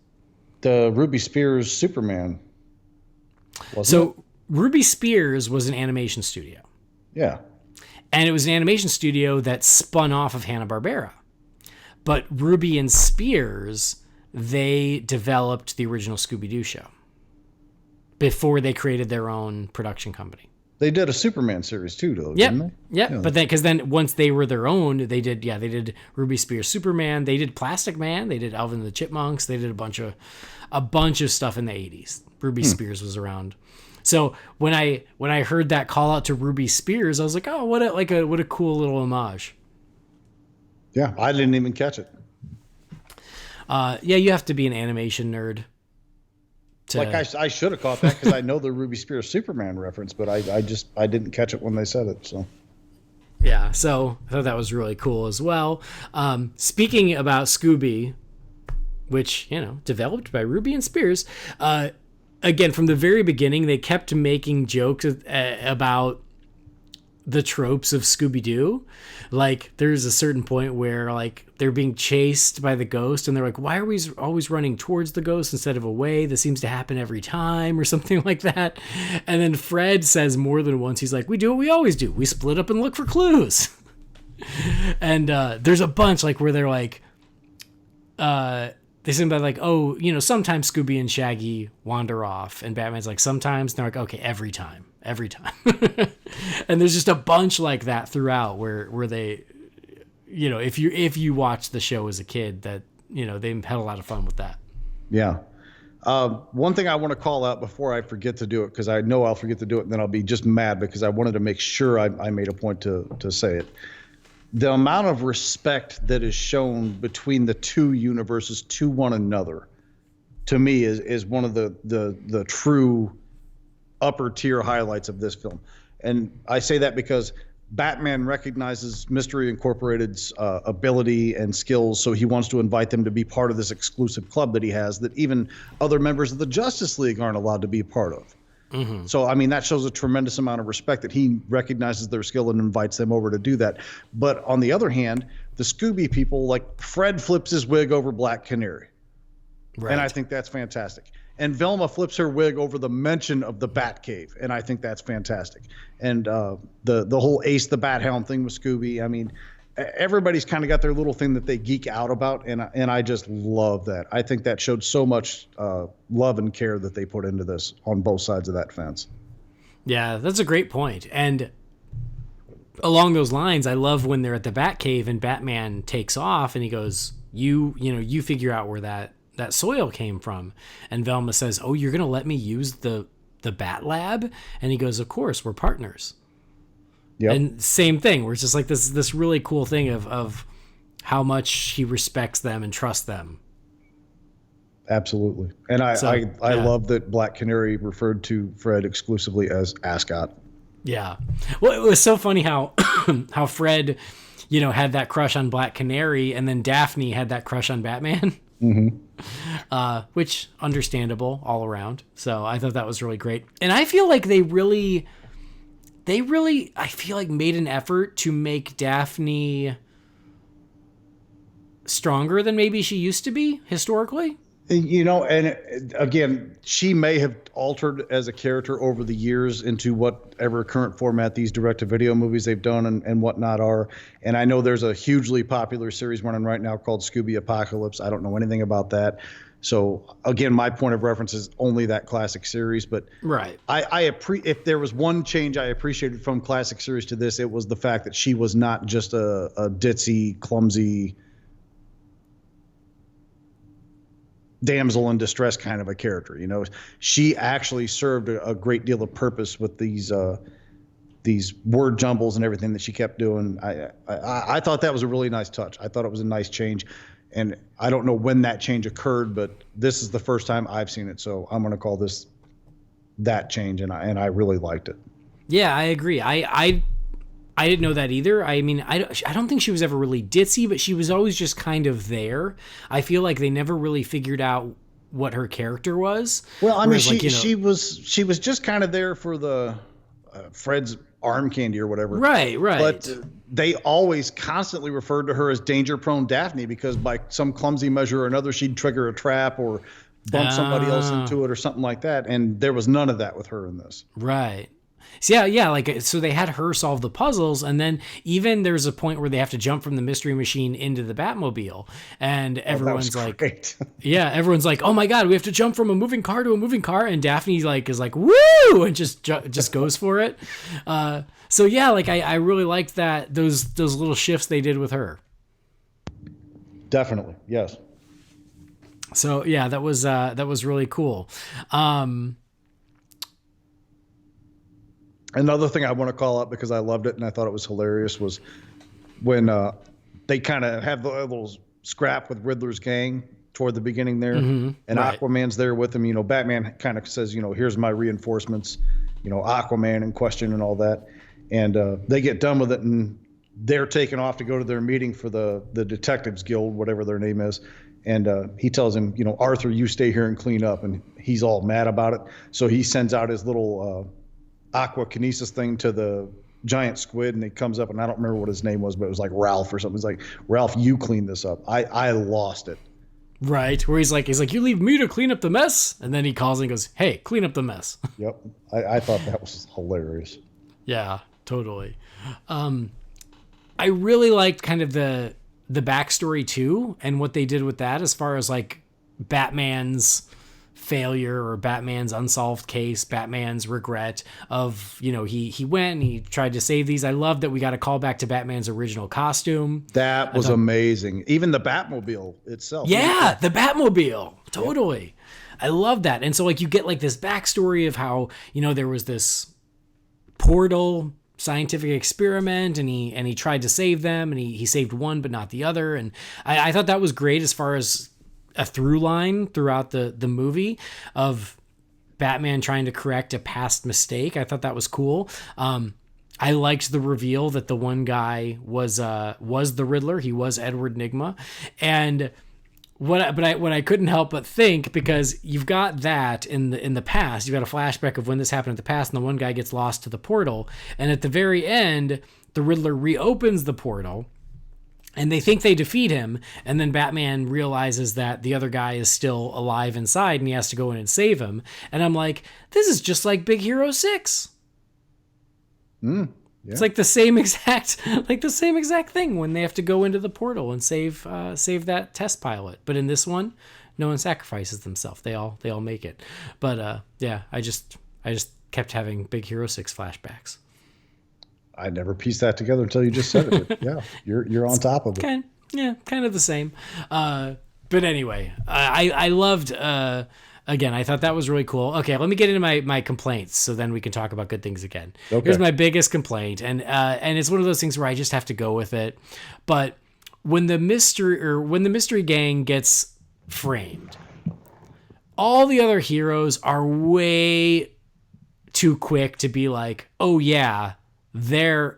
The Ruby Spears Superman. Ruby Spears was an animation studio. Yeah. And it was an animation studio that spun off of Hanna-Barbera. But Ruby and Spears, they developed the original Scooby Doo show before they created their own production company. They did a Superman series too, though, Yep. didn't they? Yep. Yeah. But then once they were their own, they did Ruby Spears Superman, they did Plastic Man, they did Alvin and the Chipmunks, they did a bunch of stuff in the 80s. Ruby Spears was around. So when I heard that call out to Ruby Spears, I was like, oh, what a cool little homage. Yeah, I didn't even catch it. Yeah, you have to be an animation nerd. I should have caught that because I know the Ruby Spears Superman reference, but I didn't catch it when they said it. So yeah, so I thought that was really cool as well. Speaking about Scooby, which, developed by Ruby and Spears, again, from the very beginning, they kept making jokes about the tropes of Scooby-Doo. Like, there's a certain point where, like, they're being chased by the ghost, and they're like, why are we always running towards the ghost instead of away? This seems to happen every time, or something like that. And then Fred says more than once, he's like, we do what we always do. We split up and look for clues. And there's a bunch, like, where they're like, they seem like, oh, sometimes Scooby and Shaggy wander off, and Batman's like, sometimes. And they're like, okay, every time. And there's just a bunch like that throughout where they, if you watch the show as a kid, that, they had a lot of fun with that. yeah. One thing I want to call out before I forget to do it, because I know I'll forget to do it, and then I'll be just mad because I wanted to make sure I made a point to say it. The amount of respect that is shown between the two universes to one another, to me, is one of the true upper tier highlights of this film. And I say that because Batman recognizes Mystery Incorporated's ability and skills, so he wants to invite them to be part of this exclusive club that he has that even other members of the Justice League aren't allowed to be a part of. Mm-hmm. So, I mean, that shows a tremendous amount of respect that he recognizes their skill and invites them over to do that. But on the other hand, the Scooby people, like Fred flips his wig over Black Canary. Right. And I think that's fantastic. And Velma flips her wig over the mention of the Batcave, and I think that's fantastic. And the whole Ace the Bat Hound thing with Scooby, I mean, everybody's kind of got their little thing that they geek out about, and I just love that. I think that showed so much love and care that they put into this on both sides of that fence. Yeah, that's a great point. And along those lines, I love when they're at the Batcave and Batman takes off, and he goes, you figure out where that soil came from. And Velma says, oh, you're going to let me use the Bat Lab? And he goes, of course, we're partners. Yep. And same thing, where it's just like this really cool thing of how much he respects them and trusts them. Absolutely. And I love that Black Canary referred to Fred exclusively as Ascot. Yeah. Well, it was so funny how how Fred, had that crush on Black Canary, and then Daphne had that crush on Batman. Mm-hmm. Which understandable all around. So I thought that was really great. And I feel like they really, I feel like made an effort to make Daphne stronger than maybe she used to be historically. And again, she may have altered as a character over the years into whatever current format these direct-to-video movies they've done and whatnot are. And I know there's a hugely popular series running right now called Scooby Apocalypse. I don't know anything about that. So again, my point of reference is only that classic series. But right, if there was one change I appreciated from classic series to this, it was the fact that she was not just a ditzy, clumsy damsel in distress kind of a character. She actually served a great deal of purpose with these word jumbles and everything that she kept doing. I thought that was a really nice touch. I thought it was a nice change, and I don't know when that change occurred, but this is the first time I've seen it, so I'm going to call this that change, and I really liked it. Yeah, I agree. I didn't know that either. I mean, I don't think she was ever really ditzy, but she was always just kind of there. I feel like they never really figured out what her character was. Well, I mean, she was just kind of there for the Fred's arm candy or whatever. Right. But they always constantly referred to her as danger-prone Daphne because by some clumsy measure or another, she'd trigger a trap or bump somebody else into it or something like that. And there was none of that with her in this. Right. So yeah, like, so they had her solve the puzzles, and then even there's a point where they have to jump from the mystery machine into the Batmobile, and everyone's like, great. yeah, everyone's like, oh my god, we have to jump from a moving car to a moving car, and Daphne like is like, woo, and just goes for it. So yeah, like I really liked that those little shifts they did with her. Definitely, yes. So yeah, that was really cool. Another thing I want to call out because I loved it and I thought it was hilarious was when they kind of have the little scrap with Riddler's gang toward the beginning there, and right. Aquaman's there with him. You know, Batman kind of says, you know, here's my reinforcements, you know, Aquaman in question and all that. And they get done with it and they're taken off to go to their meeting for the Detectives Guild, whatever their name is. And he tells him, you know, Arthur, you stay here and clean up. And he's all mad about it. So he sends out his little aquakinesis thing to the giant squid, and he comes up, and I don't remember what his name was, but it was like Ralph or something. It's like, Ralph, you clean this up. I lost it. Right, where he's like, you leave me to clean up the mess, and then he calls and goes, hey, clean up the mess. Yep, I thought that was hilarious. Yeah, totally. I really liked kind of the backstory too, and what they did with that as far as like Batman's failure or Batman's unsolved case, Batman's regret of, you know, he went and he tried to save these. I love that we got a call back to Batman's original costume. That was amazing. Even the Batmobile itself. Yeah, the Batmobile. Totally. I love that. And so like you get like this backstory of how, you know, there was this portal scientific experiment and he tried to save them, and he saved one but not the other. And I thought that was great as far as a through line throughout the movie of Batman trying to correct a past mistake. I thought that was cool. I liked the reveal that the one guy was the Riddler. He was Edward Nygma. And what I couldn't help but think, because you've got that in the past, you've got a flashback of when this happened in the past, and the one guy gets lost to the portal, and at the very end the Riddler reopens the portal and they think they defeat him, and then Batman realizes that the other guy is still alive inside and he has to go in and save him. And I'm like, this is just like Big Hero 6. Yeah. It's like the same exact thing when they have to go into the portal and save that test pilot. But in this one, no one sacrifices themselves. They all make it. But yeah, I just kept having Big Hero 6 flashbacks. I never pieced that together until you just said it. But yeah, you're on top of it. Kind of the same. But anyway, I loved. Again, I thought that was really cool. Okay, let me get into my complaints, so then we can talk about good things again. Okay. Here's my biggest complaint, and it's one of those things where I just have to go with it. But when the mystery gang gets framed, all the other heroes are way too quick to be like, oh yeah, they're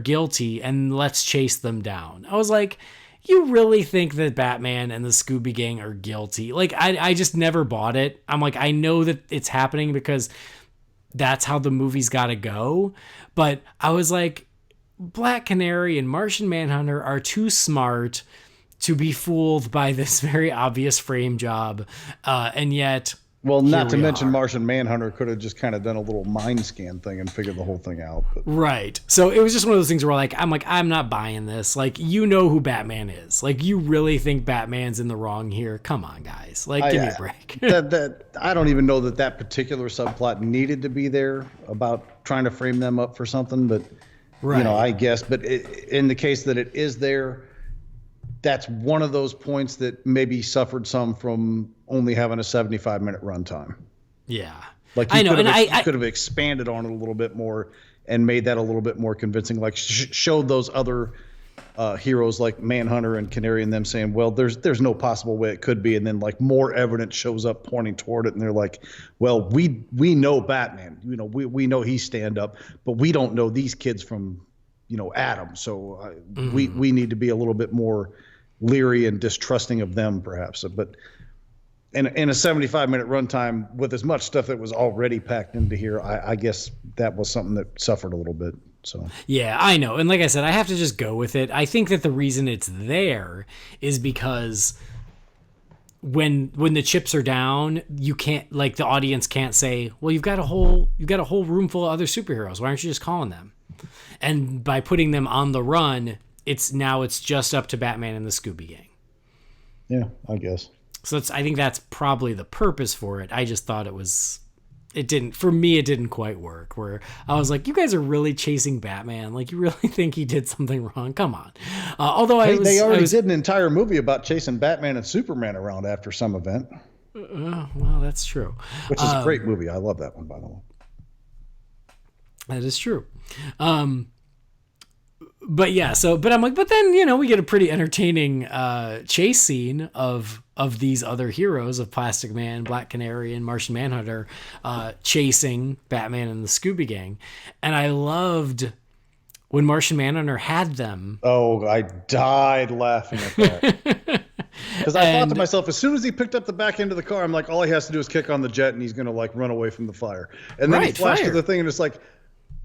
guilty and let's chase them down. I was like, you really think that Batman and the Scooby Gang are guilty? Like, I just never bought it. I'm like, I know that it's happening because that's how the movie's got to go. But I was like, Black Canary and Martian Manhunter are too smart to be fooled by this very obvious frame job. And yet... Well, not to mention Martian Manhunter could have just kind of done a little mind scan thing and figured the whole thing out. But. Right. So it was just one of those things where I'm not buying this. Like, you know who Batman is. Like, you really think Batman's in the wrong here? Come on, guys. Like, give me a break. I don't even know that particular subplot needed to be there about trying to frame them up for something. But, right. You know, I guess. But in the case that it is there, that's one of those points that maybe suffered some from only having a 75-minute runtime. Yeah. Like you could have expanded on it a little bit more and made that a little bit more convincing. Like showed those other heroes like Manhunter and Canary and them saying, well, there's no possible way it could be. And then like more evidence shows up pointing toward it. And they're like, well, we know Batman, you know, we know he's stand up, but we don't know these kids from, you know, Adam. So we need to be a little bit more leery and distrusting of them perhaps. But in a 75-minute runtime with as much stuff that was already packed into here, I guess that was something that suffered a little bit. So yeah, I know. And like I said, I have to just go with it. I think that the reason it's there is because when the chips are down, you can't, like, the audience can't say, well, you've got a whole room full of other superheroes. Why aren't you just calling them? And by putting them on the run, it's just up to Batman and the Scooby Gang. Yeah, I guess. So I think that's probably the purpose for it. I just thought it didn't quite work, where I was like, you guys are really chasing Batman. Like, you really think he did something wrong? Come on. Although they already did an entire movie about chasing Batman and Superman around after some event. Well, that's true. Which is a great movie. I love that one, by the way. That is true. But yeah, but I'm like, but then, we get a pretty entertaining chase scene of these other heroes of Plastic Man, Black Canary, and Martian Manhunter chasing Batman and the Scooby Gang. And I loved when Martian Manhunter had them. Oh, I died laughing at that. Because I thought to myself, as soon as he picked up the back end of the car, I'm like, all he has to do is kick on the jet and he's going to, like, run away from the fire. And then he flashed to the thing and it's like,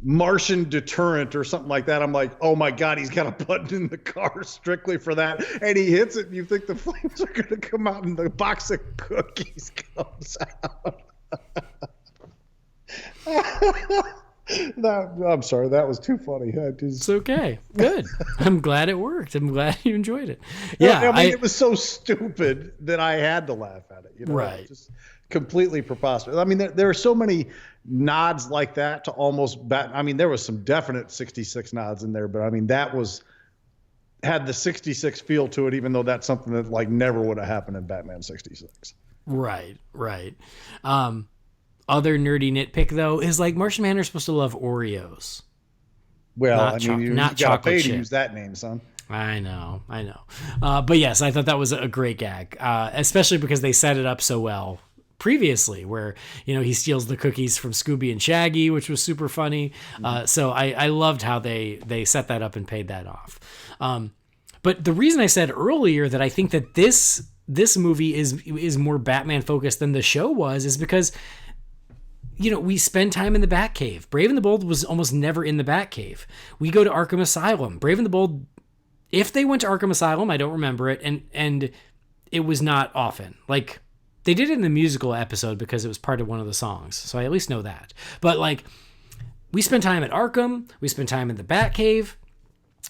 Martian deterrent or something like that. I'm like, oh my God, he's got a button in the car strictly for that. And he hits it and you think the flames are going to come out and the box of cookies comes out. I'm sorry. That was too funny. It's okay. Good. I'm glad it worked. I'm glad you enjoyed it. Yeah. I mean, it was so stupid that I had to laugh at it. Right. Just completely preposterous. I mean, there are so many nods like that to almost I mean, there was some definite 66 nods in there, but I mean, had the 66 feel to it, even though that's something that, like, never would have happened in Batman 66. Right. Other nerdy nitpick, though, is, like, Martian Manhunter's supposed to love Oreos. Well, you not got to pay chip. to use that name, son. I know. But yes, I thought that was a great gag, especially because they set it up so well previously, where, he steals the cookies from Scooby and Shaggy, which was super funny. So I loved how they set that up and paid that off. But the reason I said earlier that I think that this movie is more Batman focused than the show was is because, we spend time in the Batcave. Brave and the Bold was almost never in the Batcave. We go to Arkham Asylum. Brave and the Bold, if they went to Arkham Asylum, I don't remember it, and it was not often. Like, they did it in the musical episode because it was part of one of the songs, so I at least know that. But, like, we spend time at Arkham. We spend time in the Batcave.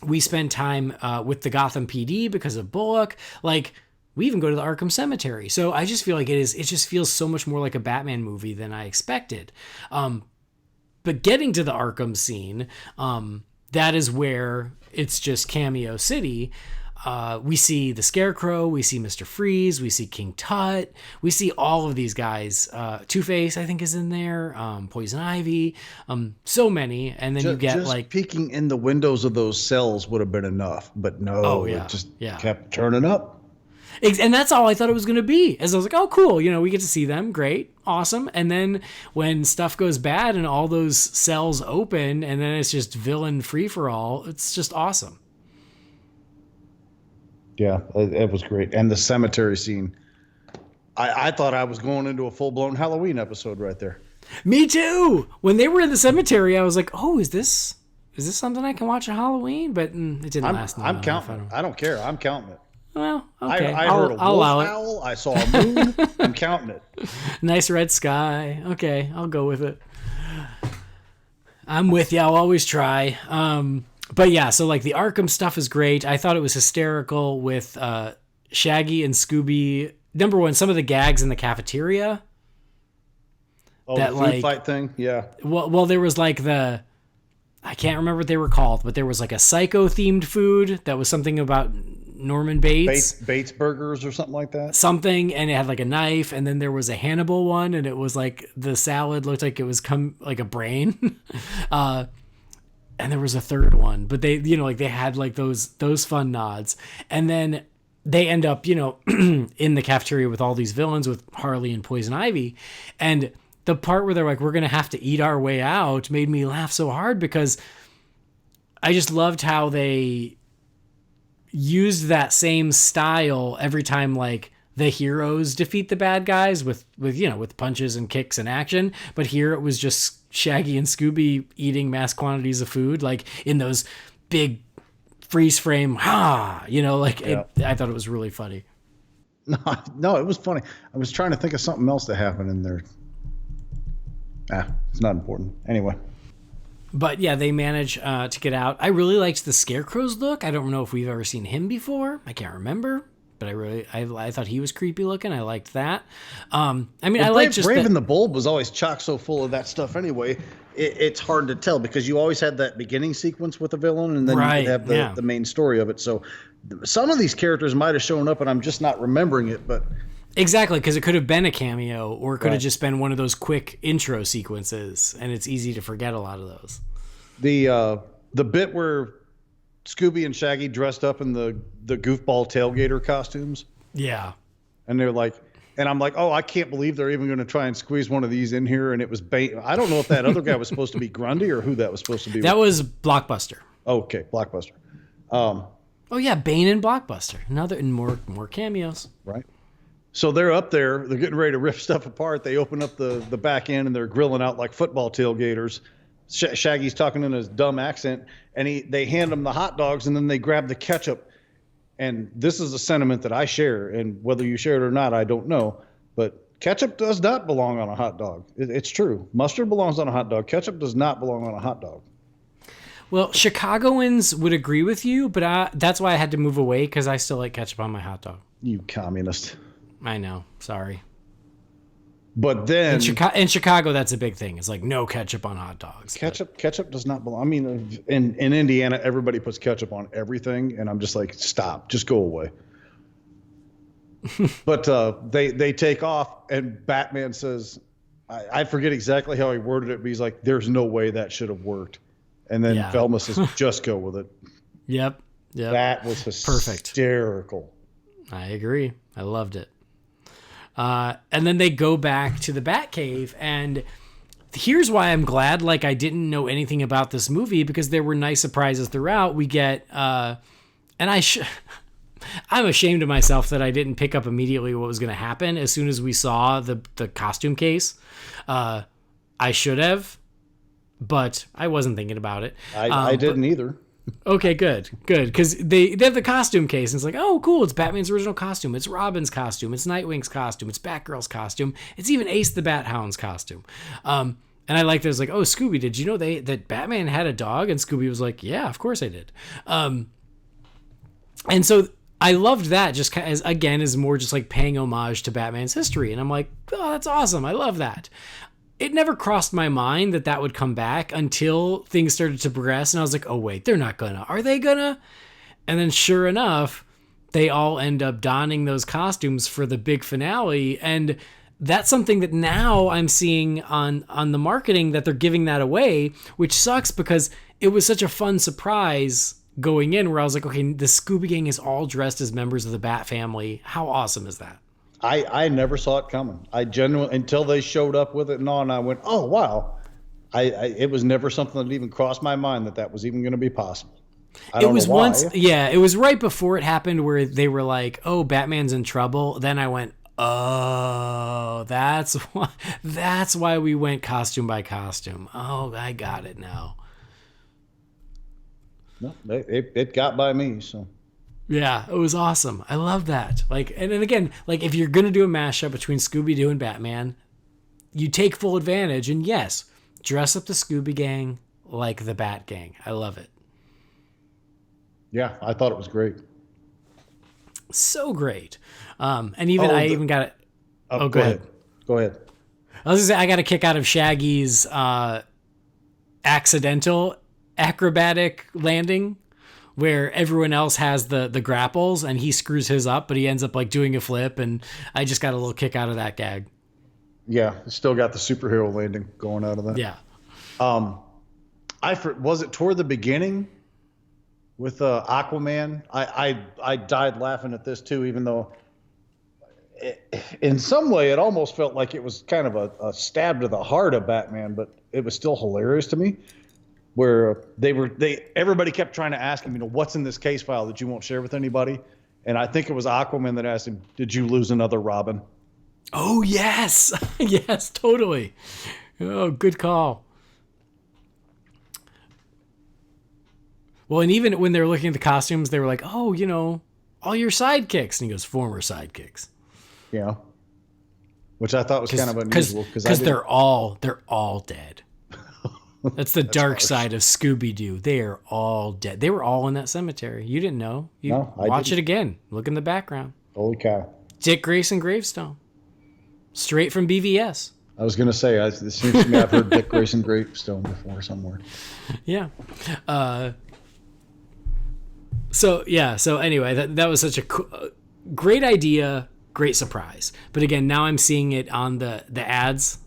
We spend time with the Gotham PD because of Bullock. Like, we even go to the Arkham Cemetery. So I just feel like it just feels so much more like a Batman movie than I expected. But getting to the Arkham scene, that is where it's just Cameo City. We see the Scarecrow, we see Mr. Freeze, we see King Tut, we see all of these guys. Two-Face, I think, is in there. Poison Ivy, so many, and then you get just like peeking in the windows of those cells would have been enough, but no, it just kept turning up. And that's all I thought it was going to be. As I was like, oh, cool, we get to see them, great, awesome. And then when stuff goes bad and all those cells open, and then it's just villain free for all, it's just awesome. Yeah, it was great. And the cemetery scene, I thought I was going into a full-blown Halloween episode right there. Me too. When they were in the cemetery, I was like, oh, is this something I can watch at Halloween? But it didn't last long. I'm counting. I don't care. I'm counting it. Well, okay. I heard a wolf owl. I saw a moon. I'm counting it. Nice red sky. Okay, I'll go with it. I'm with you. I'll always try. But yeah, so like the Arkham stuff is great. I thought it was hysterical with Shaggy and Scooby. Number one, some of the gags in the cafeteria. Oh, that, the food fight thing? Yeah. Well, there was like I can't remember what they were called, but there was like a psycho-themed food that was something about Norman Bates. Bates burgers or something like that? Something, and it had like a knife, and then there was a Hannibal one, and it was like the salad looked like it was like a brain. And there was a third one, but they, they had like those fun nods. And then they end up, in the cafeteria with all these villains with Harley and Poison Ivy. And the part where they're like, we're going to have to eat our way out made me laugh so hard because I just loved how they used that same style every time, like, the heroes defeat the bad guys with punches and kicks and action. But here it was just Shaggy and Scooby eating mass quantities of food, like in those big freeze frame, I thought it was really funny. No, it was funny. I was trying to think of something else that happened in there. It's not important. Anyway. But yeah, they manage to get out. I really liked the Scarecrow's look. I don't know if we've ever seen him before. I can't remember. But I thought he was creepy looking. I liked that. I like just Raven the Bulb was always chock so full of that stuff anyway. It's hard to tell because you always had that beginning sequence with the villain, and then you could have the main story of it. So some of these characters might have shown up, and I'm just not remembering it. But exactly, because it could have been a cameo, or it could have just been one of those quick intro sequences, and it's easy to forget a lot of those. The bit where Scooby and Shaggy dressed up in the goofball tailgater costumes. Yeah. And they're like, and I'm like, oh, I can't believe they're even going to try and squeeze one of these in here. And it was I don't know if that other guy was supposed to be Grundy or who that was supposed to be. That was Blockbuster. Okay, Blockbuster. Oh yeah, Bane and Blockbuster. Another and more cameos. Right. So they're up there. They're getting ready to rip stuff apart. They open up the back end and they're grilling out like football tailgaters. Shaggy's talking in his dumb accent, and they hand him the hot dogs, and then they grab the ketchup. And this is a sentiment that I share, and whether you share it or not, I don't know. But ketchup does not belong on a hot dog. It's true. Mustard belongs on a hot dog. Ketchup does not belong on a hot dog. Well, Chicagoans would agree with you, but that's why I had to move away, because I still like ketchup on my hot dog. You communist. I know. Sorry. But then in Chicago, that's a big thing. It's like no ketchup on hot dogs. Ketchup does not belong. I mean, in Indiana, everybody puts ketchup on everything, and I'm just like, stop, just go away. But they take off, and Batman says, I forget exactly how he worded it, but he's like, "There's no way that should have worked," and then Velma says, "Just go with it." Yep. That was hysterical. Perfect. I agree. I loved it. And then they go back to the Batcave, and here's why I'm glad I didn't know anything about this movie, because there were nice surprises throughout. We get and I'm ashamed of myself that I didn't pick up immediately what was going to happen as soon as we saw the costume case. I should have, but I wasn't thinking about it. I didn't either. Okay, good. Because they have the costume case, and it's like, oh, cool, it's Batman's original costume, it's Robin's costume, it's Nightwing's costume, it's Batgirl's costume, it's even Ace the Bat Hound's costume. And I liked it. It was like, oh, Scooby, did you know that Batman had a dog? And Scooby was like, yeah, of course I did. And so I loved that, just as more just like paying homage to Batman's history. And I'm like, oh, that's awesome. I love that. It never crossed my mind that would come back until things started to progress. And I was like, oh, wait, they're not gonna. Are they gonna? And then sure enough, they all end up donning those costumes for the big finale. And that's something that now I'm seeing on the marketing, that they're giving that away, which sucks because it was such a fun surprise going in where I was like, okay, the Scooby Gang is all dressed as members of the Bat family. How awesome is that? I never saw it coming. I genuinely, until they showed up with it and all, and I went, oh, wow. It was never something that even crossed my mind that was even going to be possible. I don't know why. It was right before it happened where they were like, oh, Batman's in trouble. Then I went, oh, that's why we went costume by costume. Oh, I got it now. No, it got by me, so. Yeah, it was awesome. I love that. And then again, if you're going to do a mashup between Scooby-Doo and Batman, you take full advantage. And yes, dress up the Scooby Gang like the Bat Gang. I love it. Yeah, I thought it was great. So great. And even I even got it. Oh, go ahead. Go ahead. I was going to say, I got a kick out of Shaggy's accidental acrobatic landing, where everyone else has the grapples and he screws his up, but he ends up doing a flip, and I just got a little kick out of that gag. Yeah, still got the superhero landing going out of that. Yeah. Was it toward the beginning with Aquaman? I died laughing at this too, even though in some way it almost felt like it was kind of a stab to the heart of Batman, but it was still hilarious to me. Where everybody kept trying to ask him, what's in this case file that you won't share with anybody? And I think it was Aquaman that asked him, did you lose another Robin? Oh, yes. Yes, totally. Oh, good call. Well, and even when they were looking at the costumes, they were like, oh, all your sidekicks. And he goes, former sidekicks. you know, which I thought was kind of unusual because they're all dead. That's the dark harsh. Side of Scooby Doo. They are all dead. They were all in that cemetery. You didn't know. Watch it again. Look in the background. Holy cow! Dick Grayson gravestone, straight from BVS. I was gonna say, it seems to me I've heard Dick Grayson gravestone before somewhere. Yeah. So anyway, that was such a great idea, great surprise. But again, now I'm seeing it on the ads,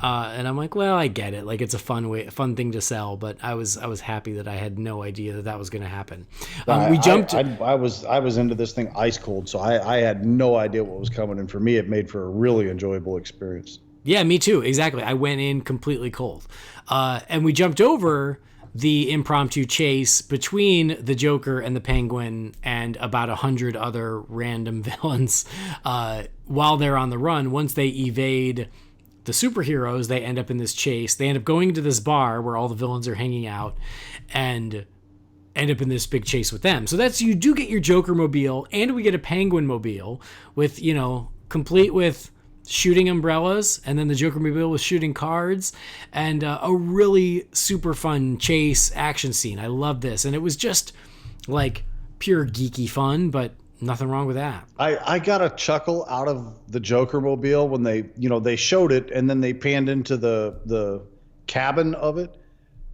and I'm like, well, I get it. Like, it's a fun thing to sell. But I was happy that I had no idea that was going to happen. We jumped. I was into this thing ice cold, so I had no idea what was coming, and for me, it made for a really enjoyable experience. Yeah, me too. Exactly. I went in completely cold, and we jumped over the impromptu chase between the Joker and the Penguin and about 100 other random villains while they're on the run. Once they evade the superheroes, they end up in this chase. They end up going to this bar where all the villains are hanging out and end up in this big chase with them. So you do get your Joker mobile, and we get a Penguin mobile with, complete with shooting umbrellas, and then the Joker mobile was shooting cards, and a really super fun chase action scene. I love this, and it was just like pure geeky fun, but nothing wrong with that. I got a chuckle out of the Joker mobile when they showed it, and then they panned into the cabin of it,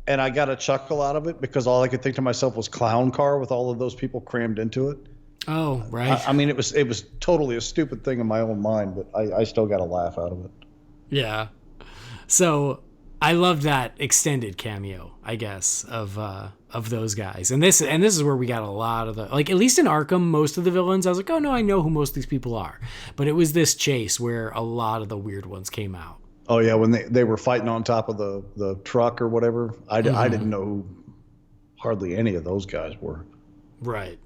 and I got a chuckle out of it because all I could think to myself was clown car with all of those people crammed into it. Oh, right. I mean, it was totally a stupid thing in my own mind, but I still got a laugh out of it. Yeah. So I love that extended cameo, I guess, of those guys. And this is where we got a lot of the, like, at least in Arkham, most of the villains, I was like, oh no, I know who most of these people are. But it was this chase where a lot of the weird ones came out. Oh yeah, when they were fighting on top of the truck or whatever, I didn't know who hardly any of those guys were. Right.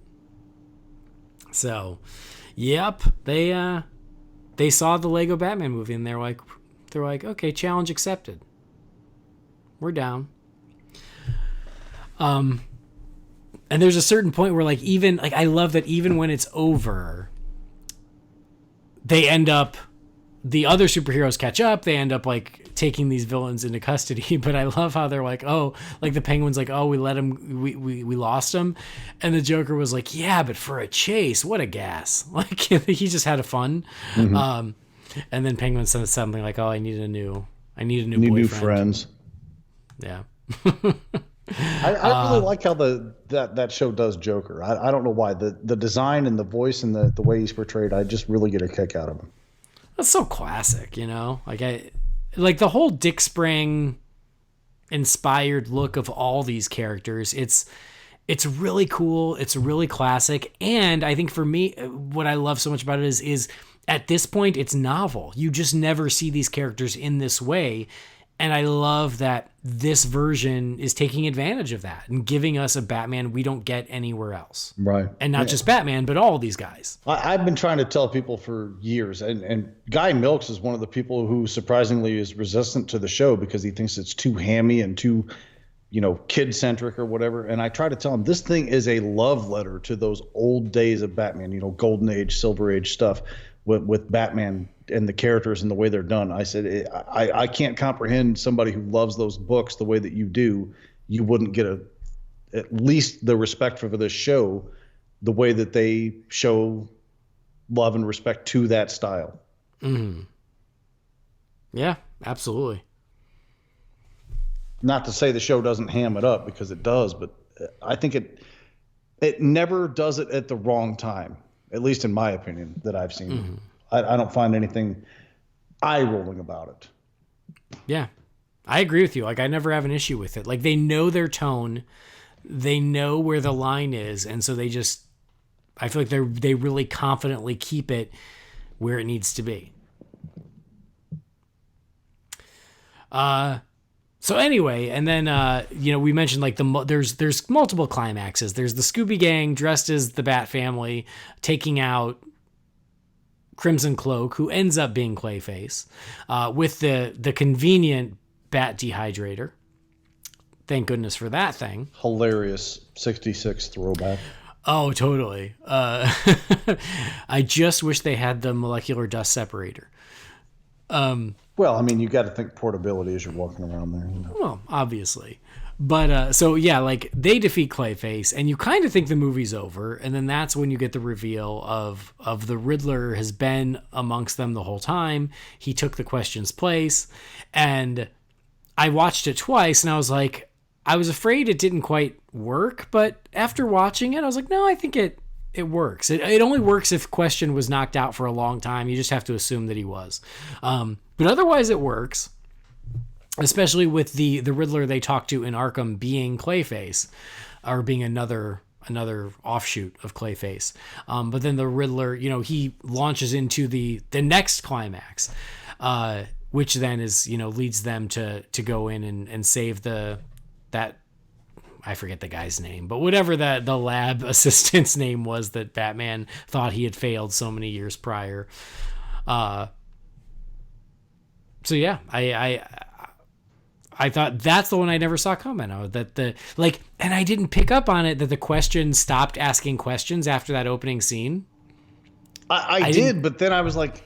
So, yep, they saw the Lego Batman movie and they're like, okay, challenge accepted. We're down. And there's a certain point where I love that even when it's over, they end up, the other superheroes catch up. They end up taking these villains into custody. But I love how they're like, oh, like the Penguin's like, oh, we let him, we lost him. And the Joker was like, yeah, but for a chase, what a gas. Like he just had a fun. Mm-hmm. And then Penguin said something like, oh, I need a new boyfriend. New friends. Yeah. I really like how that show does Joker. I don't know why. The design and the voice and the way he's portrayed, I just really get a kick out of him. That's so classic, like the whole Dick Sprang inspired look of all these characters. It's really cool. It's really classic. And I think for me, what I love so much about it is at this point, it's novel. You just never see these characters in this way. And I love that this version is taking advantage of that and giving us a Batman we don't get anywhere else. Right. And not just Batman, but all these guys. I've been trying to tell people for years, and Guy Milks is one of the people who surprisingly is resistant to the show because he thinks it's too hammy and too, kid-centric or whatever. And I try to tell him this thing is a love letter to those old days of Batman, Golden Age, Silver Age stuff with Batman and the characters and the way they're done. I said, I can't comprehend somebody who loves those books the way that you do. You wouldn't get at least the respect for this show, the way that they show love and respect to that style. Mm-hmm. Yeah, absolutely. Not to say the show doesn't ham it up, because it does, but I think it never does it at the wrong time, at least in my opinion, that I've seen. Mm-hmm. I don't find anything eye-rolling about it. Yeah, I agree with you. I never have an issue with it. They know their tone, they know where the line is, and so I feel like they really confidently keep it where it needs to be. So anyway, and then we mentioned there's multiple climaxes. There's the Scooby Gang dressed as the Bat Family taking out Crimson Cloak, who ends up being Clayface, with the convenient Bat Dehydrator. Thank goodness for that thing. Hilarious 66 throwback. Oh, totally. I just wish they had the molecular dust separator. Well, I mean, you got to think portability as you're walking around there. You know? Well, obviously. But so yeah, like they defeat Clayface, and you kind of think the movie's over, and then that's when you get the reveal of the Riddler has been amongst them the whole time. He took the Question's place, and I watched it twice, and I was like, I was afraid it didn't quite work, but after watching it, I was like, no, I think it works. It only works if Question was knocked out for a long time. You just have to assume that he was, but otherwise it works. Especially with the Riddler they talked to in Arkham being Clayface, or being another offshoot of Clayface. But then the Riddler, he launches into the next climax, which then is, leads them to go in and save that I forget the guy's name, but whatever the lab assistant's name was that Batman thought he had failed so many years prior. So yeah, I thought that's the one I never saw coming. And I didn't pick up on it that the Question stopped asking questions after that opening scene. I did, but then I was like,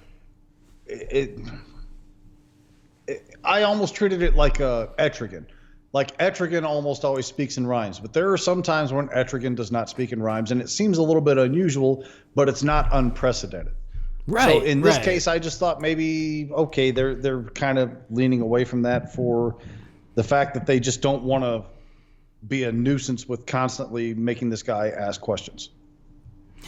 I almost treated it like Etrigan. Like Etrigan almost always speaks in rhymes, but there are some times when Etrigan does not speak in rhymes, and it seems a little bit unusual, but it's not unprecedented. Right. So in this case, I just thought maybe, okay, they're kind of leaning away from that for the fact that they just don't want to be a nuisance with constantly making this guy ask questions.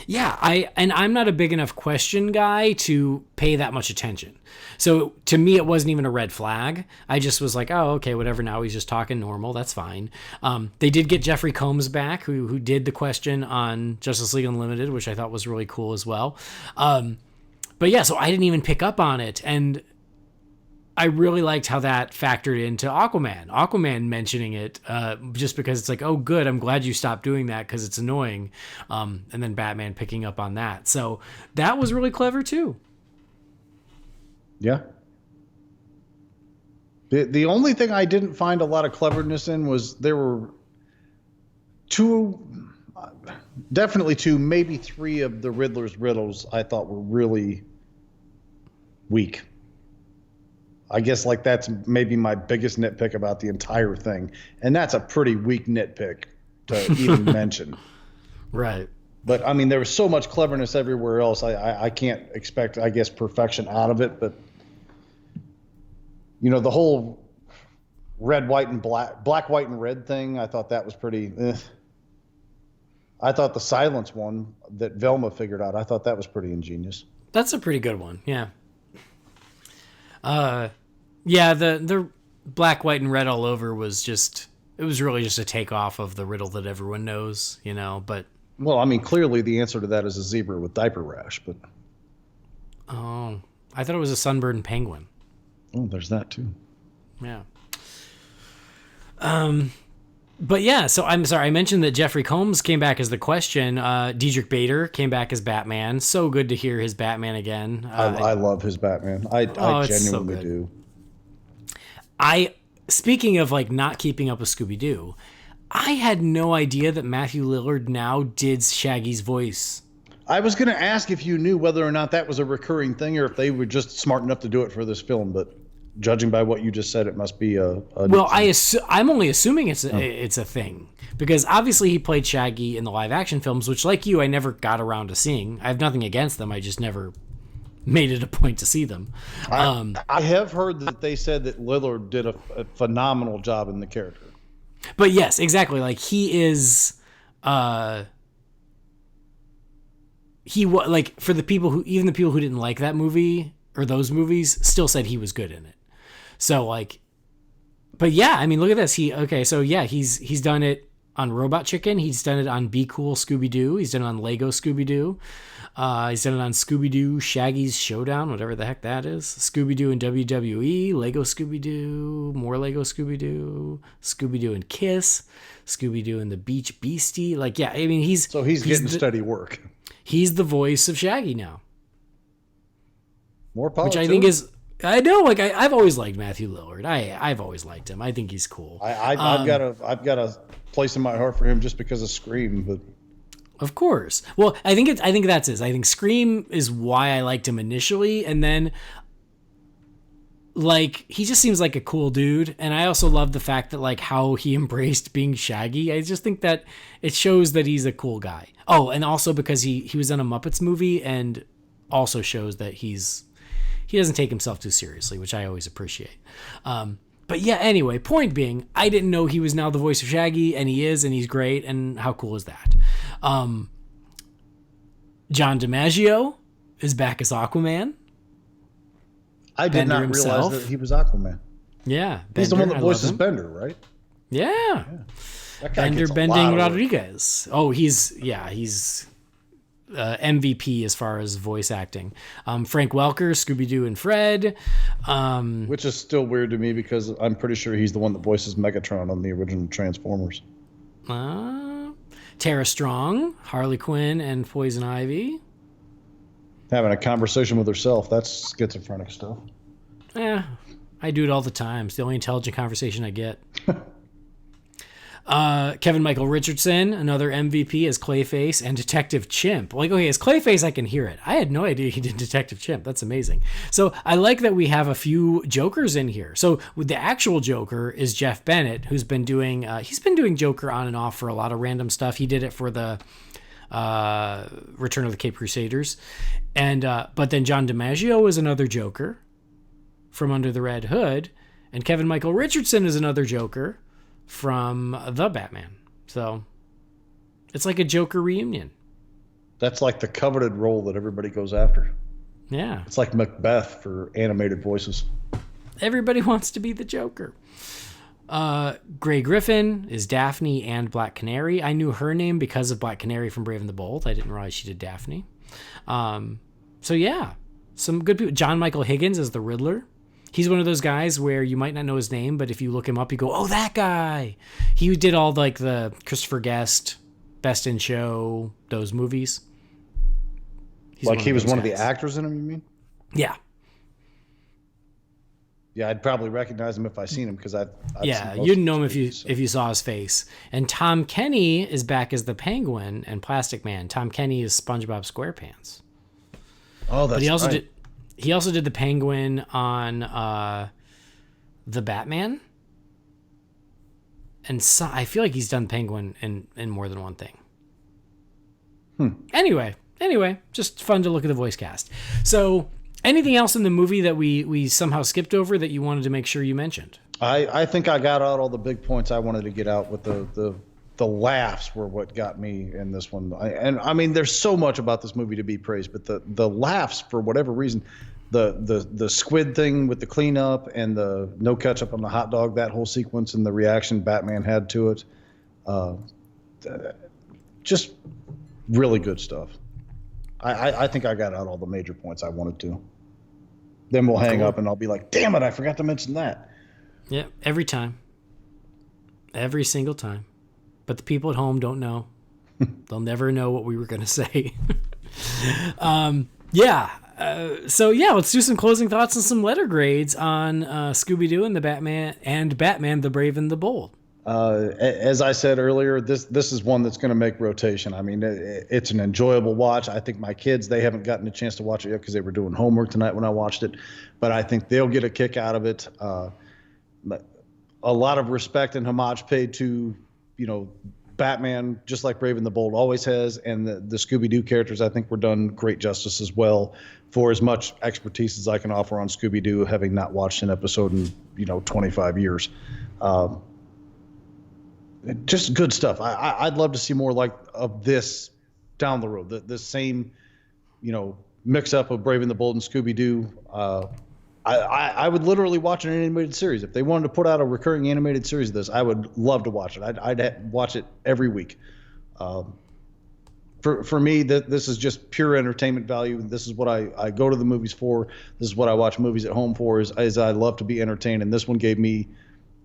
Yeah, I'm not a big enough question guy to pay that much attention. So to me, it wasn't even a red flag. I just was like, oh, okay, whatever. Now he's just talking normal. That's fine. They did get Jeffrey Combs back, who did the Question on Justice League Unlimited, which I thought was really cool as well. But yeah, so I didn't even pick up on it, and I really liked how that factored into Aquaman. Aquaman mentioning it, just because it's like, oh, good, I'm glad you stopped doing that because it's annoying. And then Batman picking up on that. So that was really clever too. Yeah. The only thing I didn't find a lot of cleverness in was there were definitely two, maybe three of the Riddler's riddles I thought were really weak. I guess like that's maybe my biggest nitpick about the entire thing. And that's a pretty weak nitpick to even mention. Right. But I mean, there was so much cleverness everywhere else. I can't expect, I guess, perfection out of it. But, the whole red, white, and black, white, and red thing, I thought that was pretty... I thought the silence one that Velma figured out, I thought that was pretty ingenious. That's a pretty good one, yeah. Yeah, the black, white, and red all over was it was really just a takeoff of the riddle that everyone knows, but... Well, I mean, clearly the answer to that is a zebra with diaper rash, but... Oh, I thought it was a sunburned penguin. Oh, there's that too. Yeah. But yeah, so I'm sorry, I mentioned that Jeffrey Combs came back as the Question. Diedrich Bader came back as Batman. So good to hear his Batman again. I love his Batman. I genuinely do. Speaking of like not keeping up with Scooby Doo, I had no idea that Matthew Lillard now did Shaggy's voice. I was going to ask if you knew whether or not that was a recurring thing or if they were just smart enough to do it for this film, but judging by what you just said, it must be a well, I'm only assuming it's a thing because obviously he played Shaggy in the live action films, which like you, I never got around to seeing. I have nothing against them. I just never made it a point to see them. I have heard that they said that Lillard did a phenomenal job in the character. But yes, exactly. Like he is, like for the people who didn't like that movie or those movies still said he was good in it. So like, but yeah, I mean, look at this. He's done it on Robot Chicken. He's done it on Be Cool Scooby Doo. He's done it on Lego Scooby Doo. He's done it on Scooby Doo Shaggy's Showdown, whatever the heck that is. Scooby Doo and WWE, Lego Scooby Doo, more Lego Scooby Doo, Scooby Doo and Kiss, Scooby Doo and the Beach Beastie. Like, yeah, I mean, he's getting steady work. He's the voice of Shaggy now. More power, which I think is, I know, like I've always liked Matthew Lillard. I've always liked him. I think he's cool. I've got a place in my heart for him just because of Scream, but Of course. Well, I think that's it. I think Scream is why I liked him initially, and then like he just seems like a cool dude, and I also love the fact that like how he embraced being Shaggy. I just think that it shows that he's a cool guy. Oh, and also because he was in a Muppets movie, and also shows that he doesn't take himself too seriously, which I always appreciate. But yeah, anyway, point being, I didn't know he was now the voice of Shaggy, and he is, and he's great, and how cool is that? John DiMaggio is back as Aquaman. I did not realize that he was Aquaman. Yeah. He's the one that I voices love him. Bender, right? Yeah. That guy Bender gets a lot Bending of work. Rodriguez. Oh, he's MVP as far as voice acting. Frank Welker, Scooby Doo and Fred. Which is still weird to me because I'm pretty sure he's the one that voices Megatron on the original Transformers. Tara Strong, Harley Quinn, and Poison Ivy. Having a conversation with herself, that's schizophrenic stuff. Yeah, I do it all the time. It's the only intelligent conversation I get. Kevin Michael Richardson, another MVP as Clayface, and Detective Chimp. Like, okay, as Clayface, I can hear it. I had no idea he did Detective Chimp. That's amazing. So I like that we have a few Jokers in here. So with the actual Joker is Jeff Bennett, who's been doing Joker on and off for a lot of random stuff. He did it for the Return of the Cape Crusaders, and but then John DiMaggio is another Joker from Under the Red Hood, and Kevin Michael Richardson is another Joker from the Batman. So it's like a Joker reunion. That's like the coveted role that everybody goes after. Yeah. It's like Macbeth for animated voices. Everybody wants to be the Joker. Grey Griffin is Daphne and Black Canary. I knew her name because of Black Canary from Brave and the Bold. I didn't realize she did Daphne. So yeah, some good people. John Michael Higgins is the Riddler. He's one of those guys where you might not know his name, but if you look him up, you go, oh, that guy. He did all like the Christopher Guest, Best in Show, those movies. Like he was one of the actors in them, you mean? Yeah. Yeah, I'd probably recognize him if I seen him because I've yeah, seen most you'd of know him his if you saw his face. And Tom Kenny is back as the Penguin and Plastic Man. Tom Kenny is SpongeBob SquarePants. Oh, that's But he also right. He also did the Penguin on the Batman. And so, I feel like he's done Penguin in more than one thing. Anyway, just fun to look at the voice cast. So, anything else in the movie that we somehow skipped over that you wanted to make sure you mentioned? I think I got out all the big points I wanted to get out with the laughs were what got me in this one. I mean, there's so much about this movie to be praised, but the laughs, for whatever reason, the squid thing with the cleanup and the no ketchup on the hot dog, that whole sequence and the reaction Batman had to it, just really good stuff. I think I got out all the major points I wanted to. Then we'll hang up and I'll be like, damn it, I forgot to mention that. Yeah, every time. Every single time. But the people at home don't know. They'll never know what we were going to say. So let's do some closing thoughts and some letter grades on Scooby-Doo and the Batman, the Brave and the Bold. As I said earlier, this is one that's going to make rotation. I mean, it's an enjoyable watch. I think my kids, they haven't gotten a chance to watch it yet because they were doing homework tonight when I watched it, but I think they'll get a kick out of it. A lot of respect and homage paid to, Batman, just like Brave and the Bold always has, and the Scooby-Doo characters, I think, were done great justice as well. For as much expertise as I can offer on Scooby-Doo, having not watched an episode in 25 years. Just good stuff. I'd love to see more of this down the road. The same, mix up of Brave and the Bold and Scooby-Doo. I would literally watch an animated series. If they wanted to put out a recurring animated series of this, I would love to watch it. I'd watch it every week. For me, this is just pure entertainment value. This is what I go to the movies for. This is what I watch movies at home for, is I love to be entertained. And this one gave me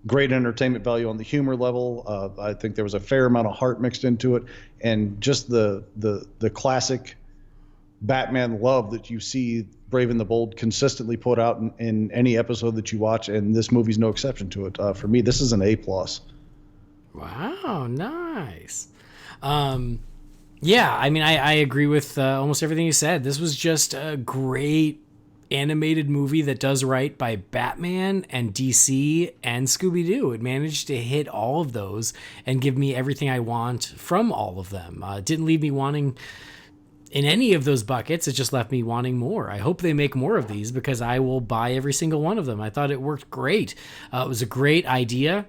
great entertainment value on the humor level. I think there was a fair amount of heart mixed into it. And just the classic Batman love that you see Brave and the Bold consistently put out in any episode that you watch, and this movie's no exception to it. For me, this is an A+. Wow, nice. Yeah, I mean, I agree with almost everything you said. This was just a great animated movie that does right by Batman and DC and Scooby Doo. It managed to hit all of those and give me everything I want from all of them. It didn't leave me wanting in any of those buckets. It just left me wanting more. I hope they make more of these because I will buy every single one of them. I thought it worked great. It was a great idea.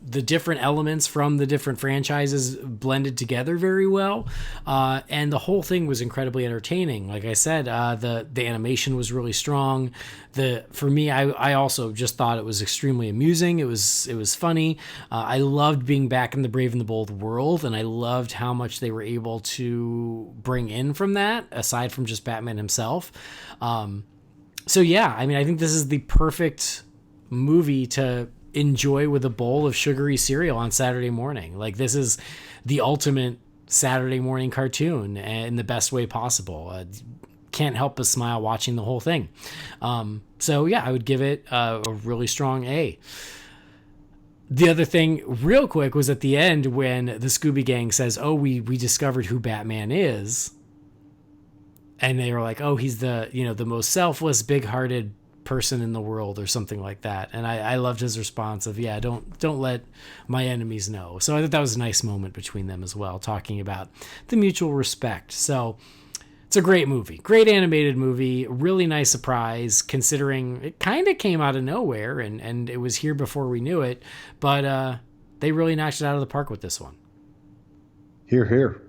The different elements from the different franchises blended together very well. And the whole thing was incredibly entertaining. Like I said, the animation was really strong. For me, I also just thought it was extremely amusing. It was funny. I loved being back in the Brave and the Bold world, and I loved how much they were able to bring in from that, aside from just Batman himself. So yeah, I mean, I think this is the perfect movie to enjoy with a bowl of sugary cereal on Saturday morning. Like, this is the ultimate Saturday morning cartoon in the best way possible. Can't help but smile watching the whole thing. So yeah, I would give it a really strong A. The other thing real quick was at the end when the Scooby Gang says, oh, we discovered who Batman is. And they were like, oh, he's the most selfless, big-hearted person in the world or something like that. And I loved his response of, yeah, don't let my enemies know. So I thought that was a nice moment between them as well, talking about the mutual respect. So it's a great movie, great animated movie, really nice surprise considering it kind of came out of nowhere and it was here before we knew it, but they really knocked it out of the park with this one. Hear, hear.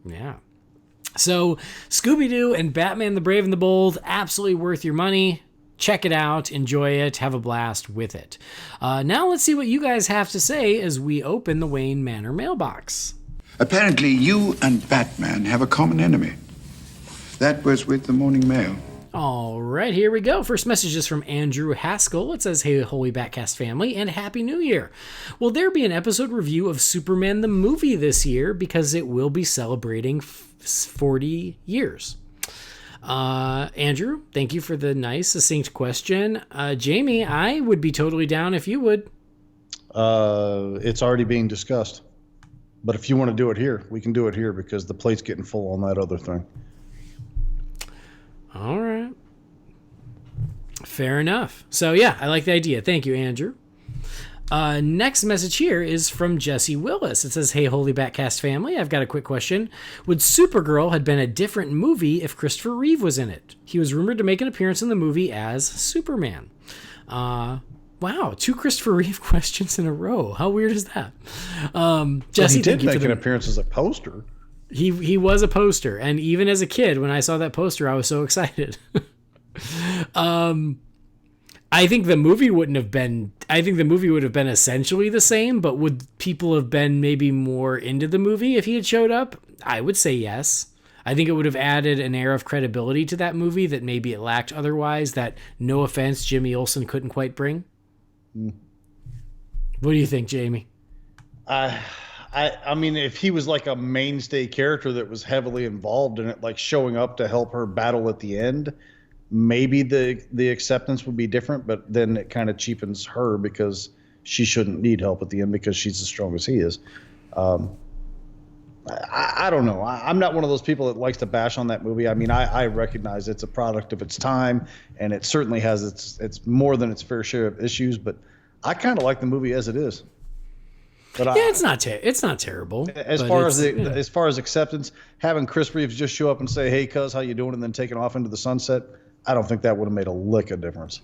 Yeah. So Scooby-Doo and Batman the Brave and the Bold, absolutely worth your money. Check it out, enjoy it, have a blast with it. Now let's see what you guys have to say as we open the Wayne Manor mailbox. Apparently, you and Batman have a common enemy. That was with the morning mail. All right, here we go. First message is from Andrew Haskell. It says, hey, Holy BatCast family, and Happy New Year. Will there be an episode review of Superman the movie this year because it will be celebrating 40 years? Andrew, thank you for the nice, succinct question. Jamie, I would be totally down if you would. It's already being discussed. But if you want to do it here, we can do it here because the plate's getting full on that other thing. All right. Fair enough. So, yeah, I like the idea. Thank you, Andrew. Next message here is from Jesse Willis. It says, hey, Holy BatCast family, I've got a quick question. Would Supergirl have been a different movie if Christopher Reeve was in it? He was rumored to make an appearance in the movie as Superman. Wow, 2 Christopher Reeve questions in a row. How weird is that? Jesse, he did make an appearance as a poster. He was a poster, and even as a kid, when I saw that poster, I was so excited. I think the movie would have been essentially the same, but would people have been maybe more into the movie if he had showed up? I would say yes. I think it would have added an air of credibility to that movie that maybe it lacked otherwise, that, no offense, Jimmy Olsen couldn't quite bring. What do you think, Jamie? I mean, if he was like a mainstay character that was heavily involved in it, like showing up to help her battle at the end, maybe the acceptance would be different, but then it kind of cheapens her because she shouldn't need help at the end because she's as strong as he is. I don't know. I'm not one of those people that likes to bash on that movie. I mean, I recognize it's a product of its time, and it certainly has it's more than its fair share of issues, but I kind of like the movie as it is. But yeah, it's not terrible. As far as acceptance, having Chris Reeves just show up and say, "Hey, cuz, how you doing?" and then taking off into the sunset, I don't think that would have made a lick of difference.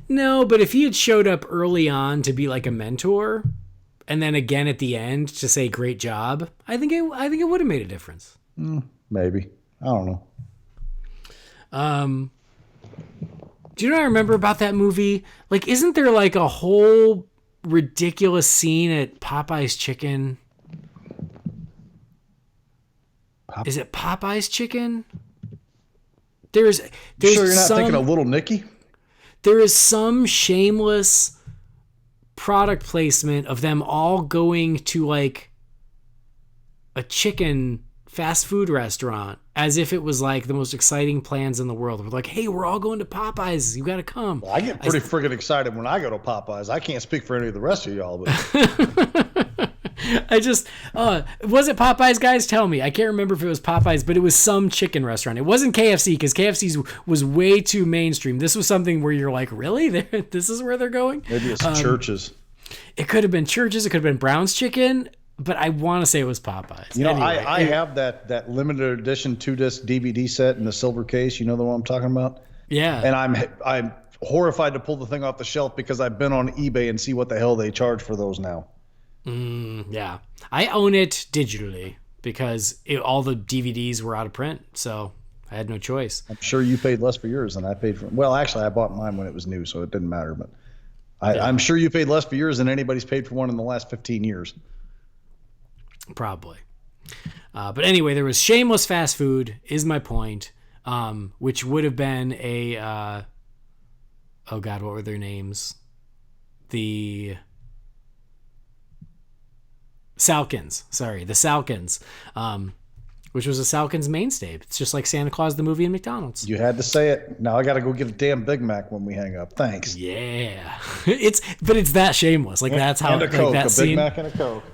No, but if he had showed up early on to be like a mentor, and then again at the end to say "great job," I think it would have made a difference. Maybe, I don't know. Do you know what I remember about that movie? Like, isn't there like a whole ridiculous scene at Popeye's Chicken? Is it Popeye's Chicken? There's sure you're not thinking of Little Nicky? There is some shameless product placement of them all going to like a chicken fast food restaurant as if it was like the most exciting plans in the world. We're like, hey, we're all going to Popeyes. You got to come. Well, I get pretty friggin' excited when I go to Popeyes. I can't speak for any of the rest of y'all, but Was it Popeyes, guys? Tell me. I can't remember if it was Popeyes, but it was some chicken restaurant. It wasn't KFC because KFC's was way too mainstream. This was something where you're like, really? This is where they're going? Maybe it's Church's. It could have been Church's. It could have been Brown's Chicken, but I want to say it was Popeyes. You know, anyway, I have that limited edition 2-disc DVD set in the silver case. You know the one I'm talking about? Yeah. And I'm horrified to pull the thing off the shelf because I've been on eBay and see what the hell they charge for those now. Yeah. I own it digitally because all the DVDs were out of print, so I had no choice. I'm sure you paid less for yours than I paid for. Well, actually, I bought mine when it was new, so it didn't matter. But I'm sure you paid less for yours than anybody's paid for one in the last 15 years. Probably. But anyway, there was shameless fast food, is my point, which would have been a... oh, God, what were their names? The Salkins. Sorry, the Salkins. Which was a Salkins mainstay. It's just like Santa Claus the movie and McDonald's. You had to say it. Now I got to go get a damn Big Mac when we hang up. Thanks. Yeah, but it's that shameless. Like that's how and a Coke, that a scene. Big Mac and a Coke.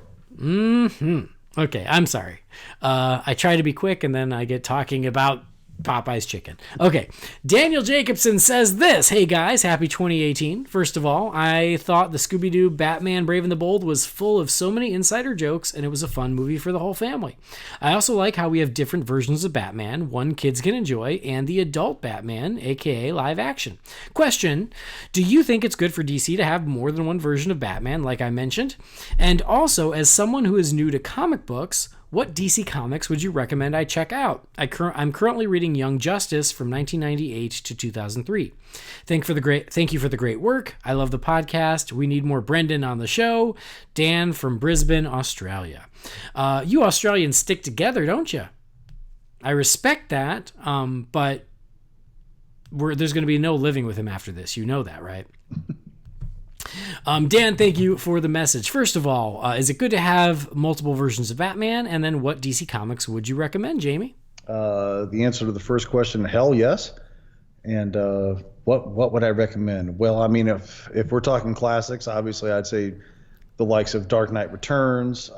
Okay, I'm sorry. I try to be quick and then I get talking about Popeye's chicken. Okay, Daniel Jacobson says this. Hey guys, happy 2018. First of all, I thought the Scooby Doo Batman Brave and the Bold was full of so many insider jokes and it was a fun movie for the whole family. I also like how we have different versions of Batman, one kids can enjoy, and the adult Batman, aka live action. Question, do you think it's good for DC to have more than one version of Batman like I mentioned? And also, as someone who is new to comic books, what DC comics would you recommend I check out? I'm currently reading Young Justice from 1998 to 2003. Thank you for the great work. I love the podcast. We need more Brendan on the show. Dan from Brisbane, Australia. You Australians stick together, don't you? I respect that, but there's going to be no living with him after this. You know that, right? Dan, thank you for the message. First of all, is it good to have multiple versions of Batman? And then what DC comics would you recommend, Jamie? The answer to the first question, hell yes. And what would I recommend? Well, I mean, if we're talking classics, obviously I'd say the likes of Dark Knight Returns.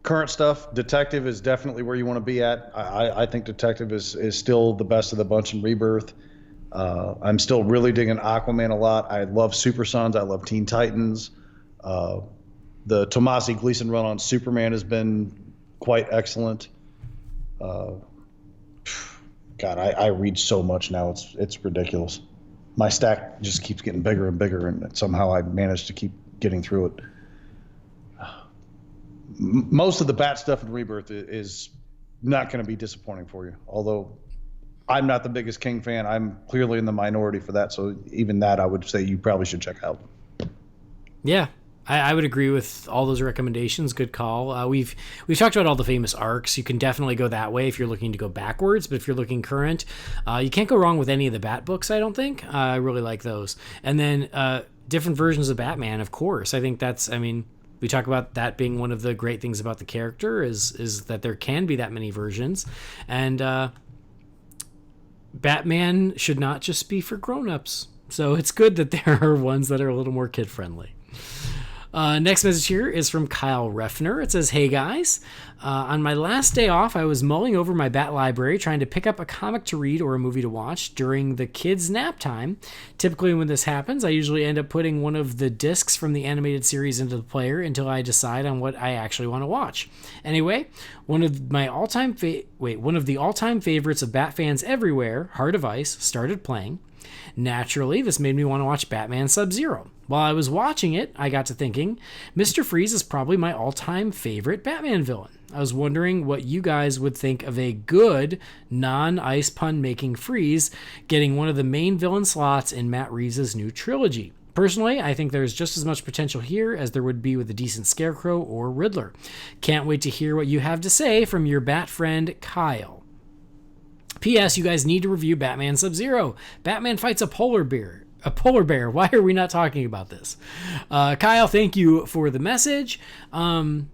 Current stuff, Detective is definitely where you want to be at. I think Detective is still the best of the bunch in Rebirth. I'm still really digging Aquaman a lot. I love Super Sons. I love Teen Titans. The Tomasi Gleason run on Superman has been quite excellent. God, I read so much now. It's ridiculous. My stack just keeps getting bigger and bigger, and somehow I managed to keep getting through it. Most of the Bat stuff in Rebirth is not going to be disappointing for you, although I'm not the biggest King fan. I'm clearly in the minority for that, so even that I would say you probably should check out. Yeah, I would agree with all those recommendations. Good call. We've talked about all the famous arcs. You can definitely go that way if you're looking to go backwards, but if you're looking current, you can't go wrong with any of the Bat books, I don't think. I really like those. And then different versions of Batman, of course. I think we talk about that being one of the great things about the character is that there can be that many versions. And Batman should not just be for grown-ups. So it's good that there are ones that are a little more kid-friendly. Next message here is from Kyle Reffner. It says, hey guys, on my last day off, I was mulling over my Bat library trying to pick up a comic to read or a movie to watch during the kids' nap time. Typically when this happens, I usually end up putting one of the discs from the animated series into the player until I decide on what I actually want to watch. Anyway, one of the all-time favorites of Bat fans everywhere, Heart of Ice, started playing. Naturally, this made me want to watch Batman Sub-Zero. While I was watching it, I got to thinking, Mr. Freeze is probably my all-time favorite Batman villain. I was wondering what you guys would think of a good, non-ice pun-making Freeze getting one of the main villain slots in Matt Reeves' new trilogy. Personally, I think there's just as much potential here as there would be with a decent Scarecrow or Riddler. Can't wait to hear what you have to say from your Bat friend, Kyle. P.S. You guys need to review Batman Sub-Zero. Batman fights a polar bear. Why are we not talking about this? Kyle, thank you for the message. You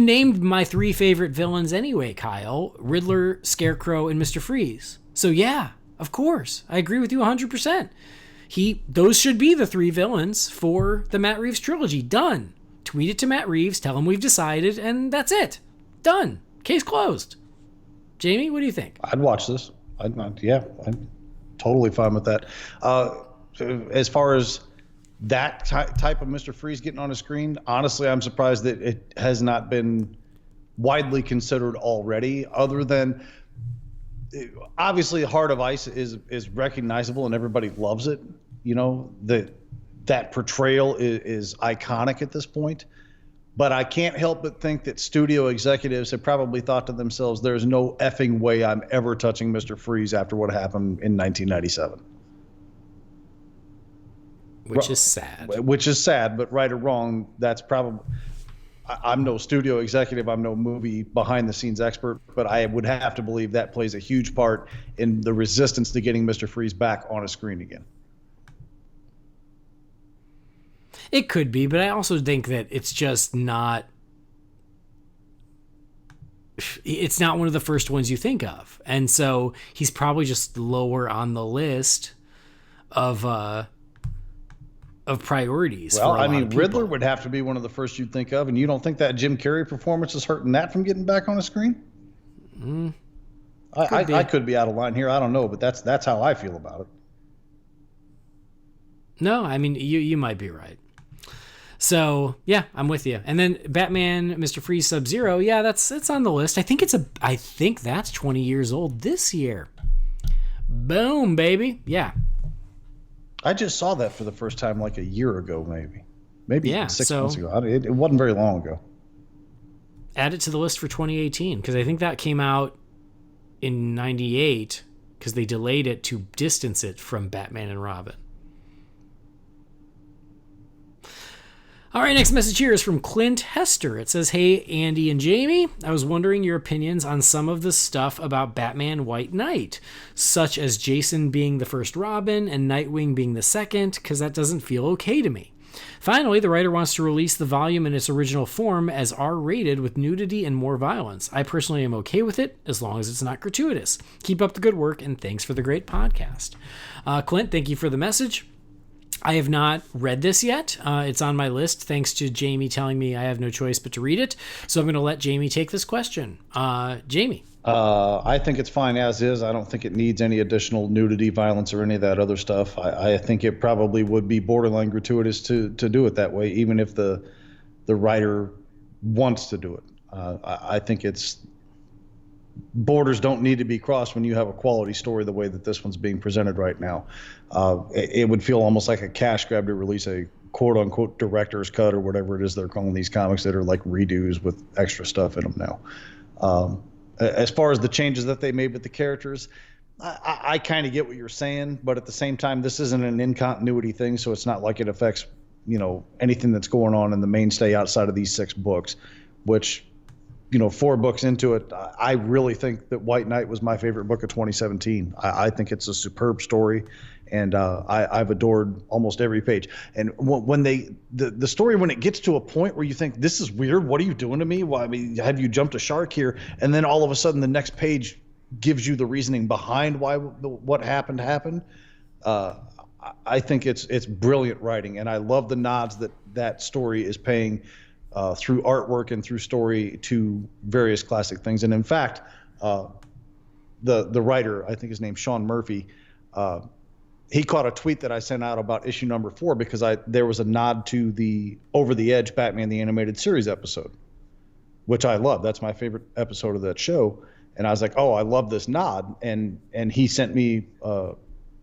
named my 3 favorite villains anyway, Kyle. Riddler, Scarecrow, and Mr. Freeze. So yeah, of course. I agree with you 100%. Those should be the 3 villains for the Matt Reeves trilogy. Done. Tweet it to Matt Reeves, tell him we've decided, and that's it. Done. Case closed. Jamie, what do you think? I'd watch this. I'm totally fine with that. As far as that type of Mr. Freeze getting on a screen, honestly, I'm surprised that it has not been widely considered already, other than obviously Heart of Ice is recognizable and everybody loves it. You know, that portrayal is iconic at this point. But I can't help but think that studio executives have probably thought to themselves, there's no effing way I'm ever touching Mr. Freeze after what happened in 1997. Which is sad. Which is sad, but right or wrong, that's probably... I'm no studio executive. I'm no movie behind-the-scenes expert, but I would have to believe that plays a huge part in the resistance to getting Mr. Freeze back on a screen again. It could be, but I also think that it's just not... It's not one of the first ones you think of. And so he's probably just lower on the list of priorities. Well, for a I lot mean, of people. Riddler would have to be one of the first you'd think of, and you don't think that Jim Carrey performance is hurting that from getting back on a screen? I could be out of line here. I don't know, but that's how I feel about it. No, I mean, you might be right. So yeah, I'm with you. And then Batman, Mr. Freeze, Sub-Zero. Yeah, it's on the list. I think that's 20 years old this year. Boom, baby. Yeah. I just saw that for the first time like a year ago, maybe Yeah, 6 so- months ago. It wasn't very long ago. Add it to the list for 2018 because I think that came out in 98 because they delayed it to distance it from Batman and Robin. All right, next message here is from Clint Hester. It says, "Hey, Andy and Jamie, I was wondering your opinions on some of the stuff about Batman White Knight, such as Jason being the first Robin and Nightwing being the second, because that doesn't feel okay to me. Finally, the writer wants to release the volume in its original form as R-rated with nudity and more violence. I personally am okay with it, as long as it's not gratuitous. Keep up the good work, and thanks for the great podcast." Clint, thank you for the message. I have not read this yet. It's on my list, thanks to Jamie telling me I have no choice but to read it. So I'm going to let Jamie take this question. Jamie. I think it's fine as is. I don't think it needs any additional nudity, violence, or any of that other stuff. I think it probably would be borderline gratuitous to do it that way, even if the writer wants to do it. I think borders don't need to be crossed when you have a quality story the way that this one's being presented right now. It would feel almost like a cash grab to release a quote-unquote director's cut or whatever it is they're calling these comics that are like redos with extra stuff in them now. As far as the changes that they made with the characters, I kind of get what you're saying, but at the same time, this isn't an in-continuity thing, so it's not like it affects, anything that's going on in the mainstay outside of these 6 books, which... 4 books into it, I really think that White Knight was my favorite book of 2017. I think it's a superb story, and I've adored almost every page. And when the story, when it gets to a point where you think, this is weird, what are you doing to me? Well, I mean, have you jumped a shark here? And then all of a sudden the next page gives you the reasoning behind why what happened. I think it's brilliant writing, and I love the nods that story is paying through artwork and through story to various classic things. And in fact, the writer, I think his name's Sean Murphy, he caught a tweet that I sent out about issue number 4 because there was a nod to the Over the Edge Batman the Animated Series episode, which I love. That's my favorite episode of that show. And I was like, oh, I love this nod. And he sent me a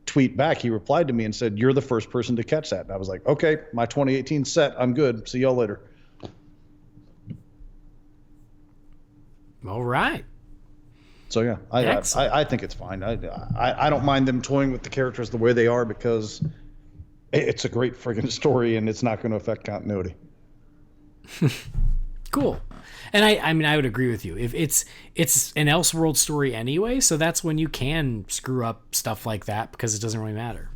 tweet back. He replied to me and said, "You're the first person to catch that." And I was like, okay, my 2018 set, I'm good. See y'all later. All right. So yeah, I think it's fine. I don't mind them toying with the characters the way they are because it's a great friggin' story and it's not going to affect continuity. Cool. And I mean, I would agree with you. If it's an Elseworld story anyway, so that's when you can screw up stuff like that because it doesn't really matter.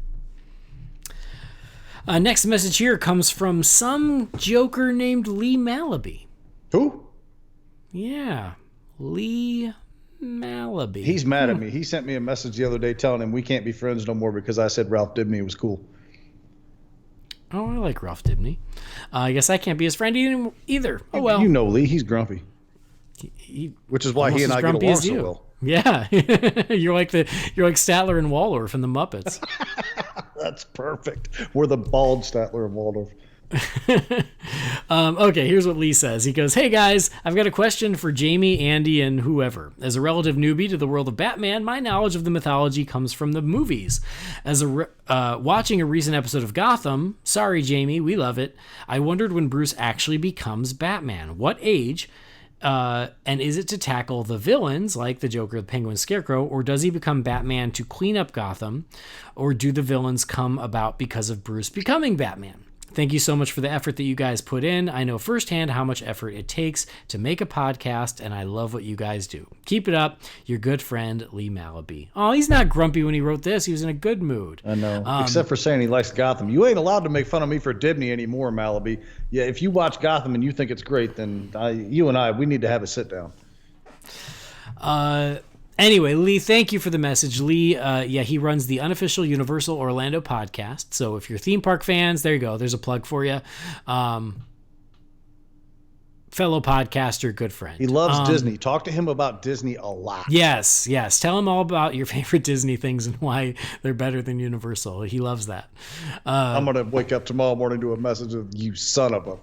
Next message here comes from some joker named Lee Malaby. Who? Yeah. Lee Malaby. He's mad at me. He sent me a message the other day telling him we can't be friends no more because I said Ralph Dibny was cool. Oh, I like Ralph Dibny. I guess I can't be his friend either. Oh well. You know Lee, he's grumpy. Which is why he and I get along so well. Yeah, you're like Statler and Waldorf in the Muppets. That's perfect. We're the bald Statler and Waldorf. Okay, here's what Lee says. He goes, "Hey guys, I've got a question for Jamie, Andy, and whoever. As a relative newbie to the world of Batman, my knowledge of the mythology comes from the movies. As watching a recent episode of Gotham, sorry Jamie, we love it, I wondered when Bruce actually becomes Batman. What age? And is it to tackle the villains like the Joker, the Penguin, Scarecrow, or does he become Batman to clean up Gotham, or do the villains come about because of Bruce becoming Batman? Thank you so much for the effort that you guys put in. I know firsthand how much effort it takes to make a podcast, and I love what you guys do. Keep it up. Your good friend, Lee Malaby." Oh, he's not grumpy when he wrote this. He was in a good mood. I know, except for saying he likes Gotham. You ain't allowed to make fun of me for Dibny anymore, Malaby. Yeah, if you watch Gotham and you think it's great, then you and I, we need to have a sit down. Anyway, Lee, thank you for the message. Lee, he runs the unofficial Universal Orlando podcast. So if you're theme park fans, there you go. There's a plug for you. Fellow podcaster, good friend. He loves Disney. Talk to him about Disney a lot. Yes. Tell him all about your favorite Disney things and why they're better than Universal. He loves that. I'm going to wake up tomorrow morning to a message of "you son of a..."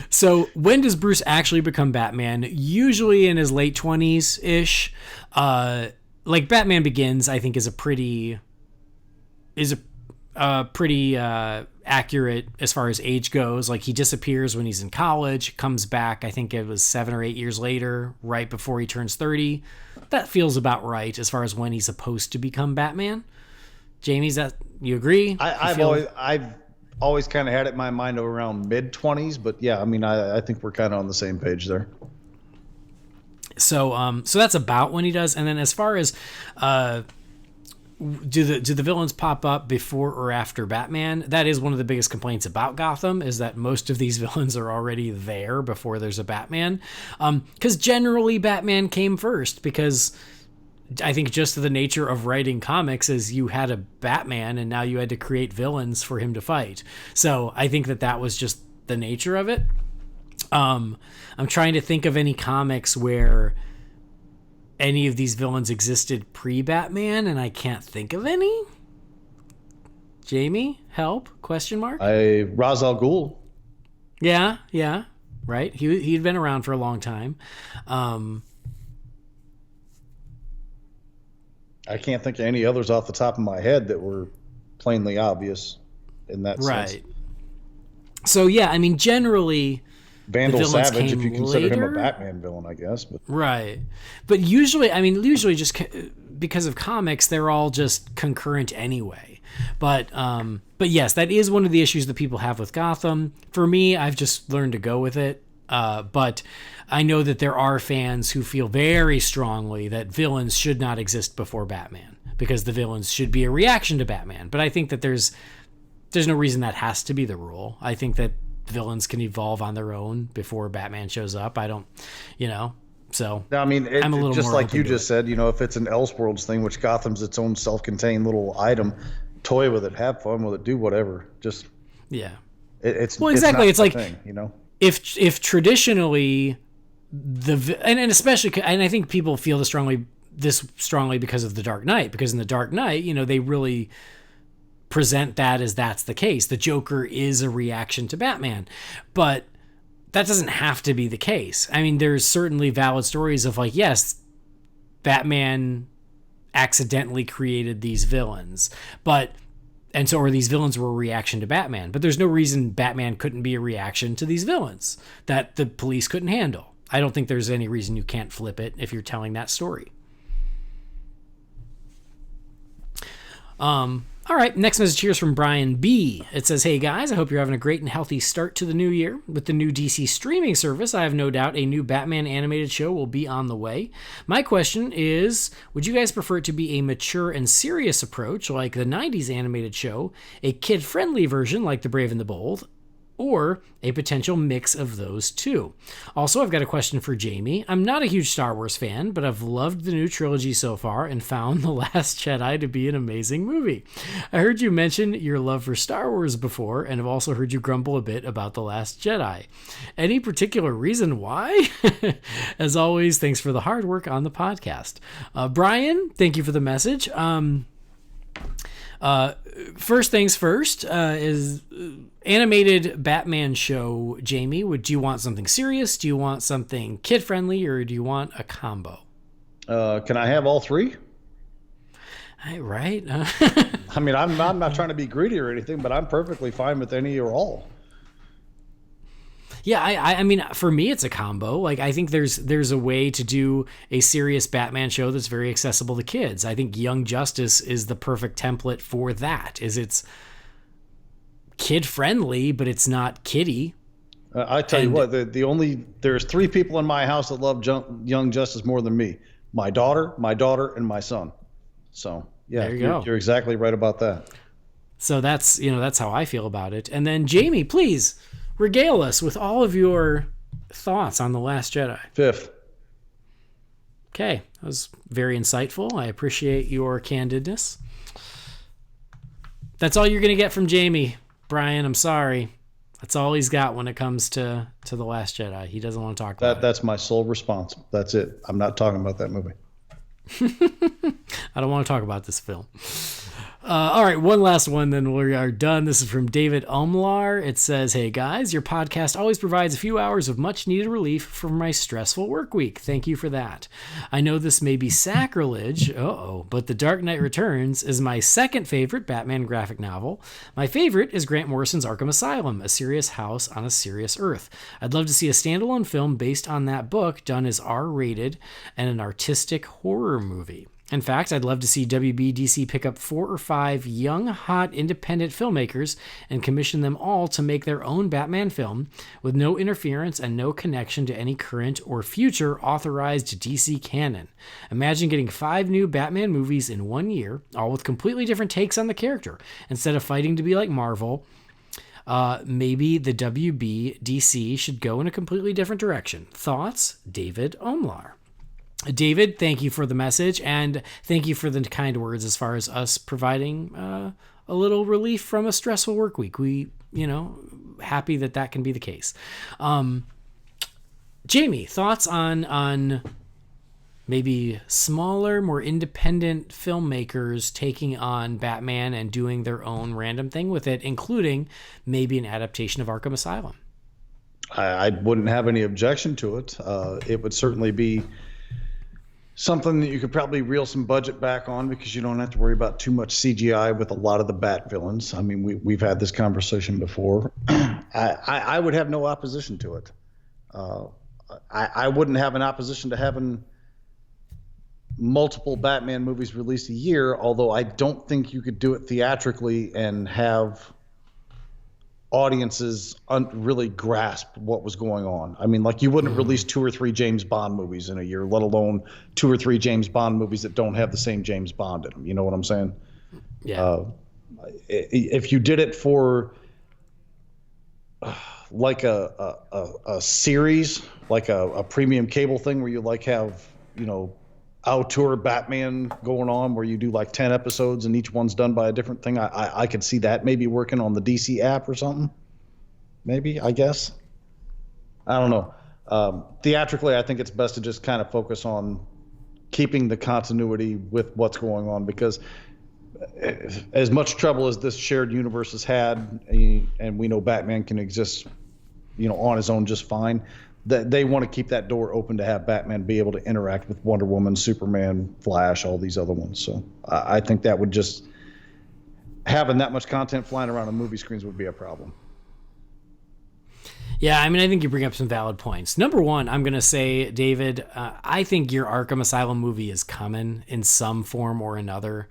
So when does Bruce actually become Batman? Usually in his late 20s-ish. Like Batman Begins, I think is a pretty accurate as far as age goes. Like he disappears when he's in college, comes back, I think it was 7 or 8 years later, right before he turns 30. That feels about right as far as when he's supposed to become Batman. Jamie, you agree? I've always kind of had it in my mind around mid-20s, but yeah, I mean, I think we're kind of on the same page there. So that's about when he does. And then as far as do the villains pop up before or after Batman? That is one of the biggest complaints about Gotham, is that most of these villains are already there before there's a Batman. Because generally Batman came first, because I think just the nature of writing comics is you had a Batman and now you had to create villains for him to fight. So I think that was just the nature of it. I'm trying to think of any comics where any of these villains existed pre-Batman, and I can't think of any. Jamie, help? Question mark? Ra's al Ghul. Yeah, right. He'd been around for a long time. I can't think of any others off the top of my head that were plainly obvious in that sense. Right. So yeah, I mean, generally, Vandal Savage, if you consider him a Batman villain, I guess. But right. But usually just because of comics, they're all just concurrent anyway. But yes, that is one of the issues that people have with Gotham. For me, I've just learned to go with it. But I know that there are fans who feel very strongly that villains should not exist before Batman, because the villains should be a reaction to Batman. But I think that there's no reason that has to be the rule. I think that villains can evolve on their own before Batman shows up. I don't, so I mean, I'm a little just more like you just said, if it's an Elseworlds thing, which Gotham's its own self-contained little item, toy with it, have fun with it, do whatever. Just it's exactly. It's like thing, if traditionally and especially, and I think people feel this strongly because of the Dark Knight, because in the Dark Knight, they really present that as that's the case. The Joker is a reaction to Batman, but that doesn't have to be the case. I mean, there's certainly valid stories of like, yes, Batman accidentally created these villains, or these villains were a reaction to Batman, but there's no reason Batman couldn't be a reaction to these villains that the police couldn't handle. I don't think there's any reason you can't flip it if you're telling that story. All right, next message here is from Brian B. It says, "Hey guys, I hope you're having a great and healthy start to the new year. With the new DC streaming service, I have no doubt a new Batman animated show will be on the way. My question is, would you guys prefer it to be a mature and serious approach like the 90s animated show, a kid-friendly version like The Brave and the Bold, or a potential mix of those two. Also, I've got a question for Jamie. I'm not a huge Star Wars fan, but I've loved the new trilogy so far and found The Last Jedi to be an amazing movie. I heard you mention your love for Star Wars before, and I've also heard you grumble a bit about The Last Jedi. Any particular reason why? As always, thanks for the hard work on the podcast. Brian, thank you for the message. First things first, is animated Batman show. Jamie, do you want something serious? Do you want something kid friendly, or do you want a combo? Can I have all three? Right. I mean, I'm not trying to be greedy or anything, but I'm perfectly fine with any or all. Yeah, I mean, for me, it's a combo. Like, I think there's a way to do a serious Batman show that's very accessible to kids. I think Young Justice is the perfect template for that. It's kid friendly, but it's not kiddie. I tell you what, there's three people in my house that love Young Justice more than me: my daughter, and my son. So yeah, there you go. You're exactly right about that. So that's how I feel about it. And then Jamie, please regale us with all of your thoughts on The Last Jedi. 5th. Okay, that was very insightful. I appreciate your candidness. That's all you're going to get from Jamie, Brian. I'm sorry. That's all he's got when it comes to The Last Jedi. He doesn't want to talk about it. That's my sole response. That's it. I'm not talking about that movie. I don't want to talk about this film. All right, one last one, then we are done. This is from David Umlar. It says, "Hey guys, your podcast always provides a few hours of much needed relief from my stressful work week. Thank you for that. I know this may be sacrilege, but The Dark Knight Returns is my second favorite Batman graphic novel. My favorite is Grant Morrison's Arkham Asylum, a serious house on a serious earth. I'd love to see a standalone film based on that book done as R-rated and an artistic horror movie. In fact, I'd love to see WBDC pick up 4 or 5 young, hot, independent filmmakers and commission them all to make their own Batman film with no interference and no connection to any current or future authorized DC canon. Imagine getting 5 new Batman movies in 1 year, all with completely different takes on the character. Instead of fighting to be like Marvel, maybe the WBDC should go in a completely different direction. Thoughts? David Omlar." David, thank you for the message, and thank you for the kind words as far as us providing a little relief from a stressful work week. We, happy that can be the case. Jamie, thoughts on maybe smaller, more independent filmmakers taking on Batman and doing their own random thing with it, including maybe an adaptation of Arkham Asylum? I wouldn't have any objection to it. It would certainly be something that you could probably reel some budget back on, because you don't have to worry about too much CGI with a lot of the Bat villains. I mean, we've had this conversation before. I would have no opposition to it. I wouldn't have an opposition to having multiple Batman movies released a year, although I don't think you could do it theatrically and have audiences really grasp what was going on. I mean, like, you wouldn't release 2 or 3 James Bond movies in a year, let alone 2 or 3 James Bond movies that don't have the same James Bond in them. You know what I'm saying? Yeah. If you did it for like a series, like a premium cable thing where you like have, auteur Batman going on, where you do like 10 episodes and each one's done by a different thing, I could see that maybe working on the DC app or something. Maybe, I guess. I don't know. Theatrically, I think it's best to just kind of focus on keeping the continuity with what's going on, because as much trouble as this shared universe has had, and we know Batman can exist, on his own just fine, that they want to keep that door open to have Batman be able to interact with Wonder Woman, Superman, Flash, all these other ones. So I think that would just, having that much content flying around on movie screens would be a problem. Yeah, I mean, I think you bring up some valid points. Number one, I'm going to say, David, I think your Arkham Asylum movie is coming in some form or another.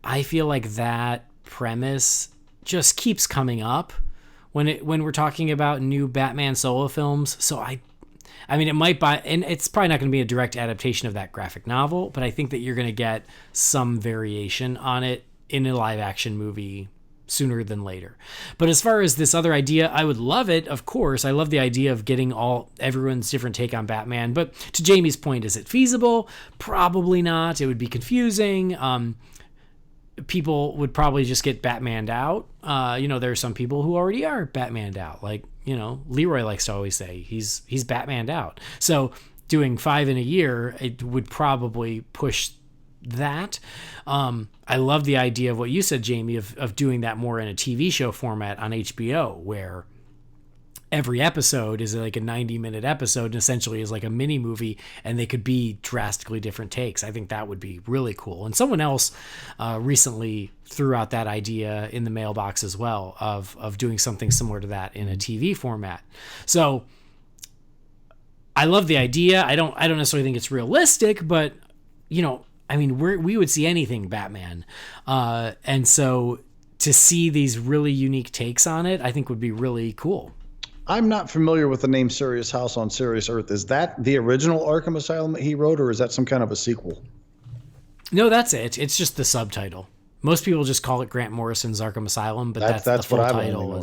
I feel like that premise just keeps coming up when we're talking about new Batman solo films. So I mean, it might and it's probably not going to be a direct adaptation of that graphic novel, but I think that you're going to get some variation on it in a live action movie sooner than later. But as far as this other idea, I would love it. Of course, I love the idea of getting everyone's different take on Batman. But to Jamie's point, is it feasible? Probably not. It would be confusing. People would probably just get Batmaned out. There are some people who already are Batmaned out. Like, Leroy likes to always say he's Batmaned out. So doing 5 in a year, it would probably push that. I love the idea of what you said, Jamie, of doing that more in a TV show format on HBO, where every episode is like a 90-minute episode and essentially is like a mini movie, and they could be drastically different takes. I think that would be really cool. And someone else recently threw out that idea in the mailbox as well of doing something similar to that in a TV format. So I love the idea. I don't necessarily think it's realistic, but we would see anything Batman. And so to see these really unique takes on it, I think would be really cool. I'm not familiar with the name Serious House on Serious Earth. Is that the original Arkham Asylum that he wrote, or is that some kind of a sequel? No, that's it. It's just the subtitle. Most people just call it Grant Morrison's Arkham Asylum, but that's the full what title.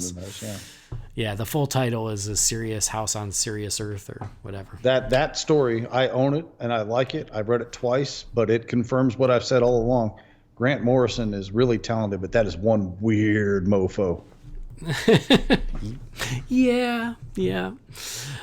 Yeah, the full title is A Serious House on Serious Earth or whatever. That story, I own it and I like it. I've read it twice, but it confirms what I've said all along. Grant Morrison is really talented, but that is one weird mofo. Yeah.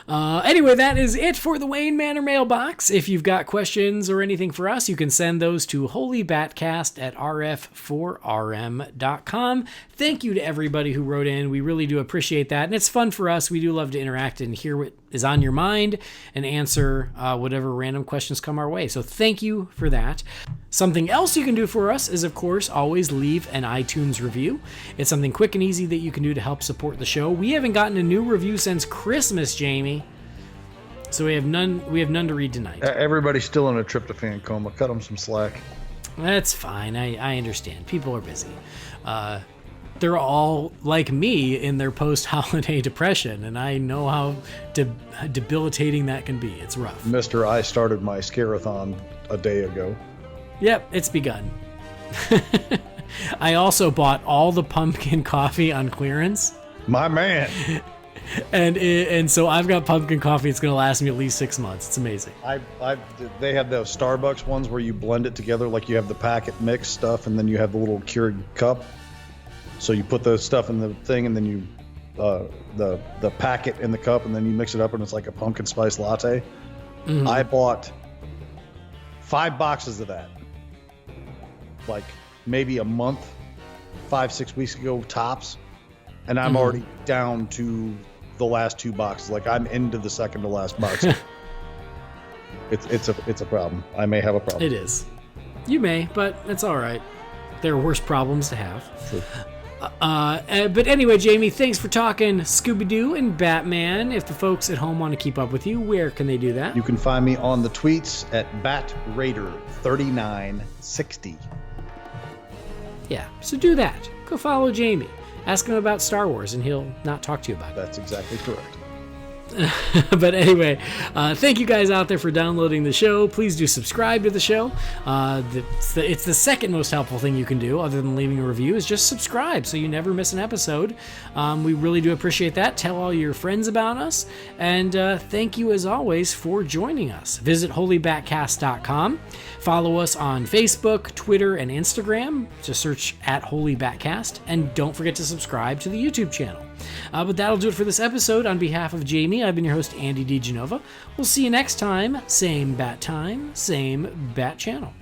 Anyway, that is it for the Wayne Manor mailbox. If you've got questions or anything for us, you can send those to holybatcast@rf4rm.com. Thank you to everybody who wrote in. We really do appreciate that, and it's fun for us. We do love to interact and hear what is on your mind and answer whatever random questions come our way. So thank you for that. Something else you can do for us is, of course, always leave an iTunes review. It's something quick and easy that you can do to help support the show. We haven't gotten a new review since Christmas, Jamie. So we have none to read tonight. Everybody's still in a tryptophan coma. Cut them some slack. That's fine. I understand. People are busy. They're all like me in their post-holiday depression, and I know how debilitating that can be. It's rough. Mister, I started my Scarathon a day ago. Yep, it's begun. I also bought all the pumpkin coffee on clearance. My man. And so I've got pumpkin coffee. It's going to last me at least 6 months. It's amazing. They have those Starbucks ones where you blend it together, like you have the packet mix stuff, and then you have the little Keurig cup. So you put the stuff in the thing, and then you the packet in the cup, and then you mix it up, and it's like a pumpkin spice latte. Mm-hmm. I bought 5 boxes of that, like maybe a month, 5-6 weeks ago tops, and I'm already down to the last 2 boxes. Like I'm into the second to last box. It's a problem. I may have a problem. It is. You may, but it's all right. There are worse problems to have. True. But anyway, Jamie, thanks for talking Scooby Doo and Batman. If the folks at home want to keep up with you, where can they do that? You can find me on the tweets at BatRaider3960. Yeah, so do that. Go follow Jamie. Ask him about Star Wars, and he'll not talk to you about it. That's exactly correct. But anyway, thank you guys out there for downloading the show. Please do subscribe to the show. It's the second most helpful thing you can do, other than leaving a review, is just subscribe so you never miss an episode. We really do appreciate that. Tell all your friends about us. And thank you, as always, for joining us. Visit holybatcast.com. Follow us on Facebook, Twitter, and Instagram. Just search at HolyBatCast. And don't forget to subscribe to the YouTube channel. But that'll do it for this episode. On behalf of Jamie, I've been your host, Andy DiGenova. We'll see you next time. Same bat time, same bat channel.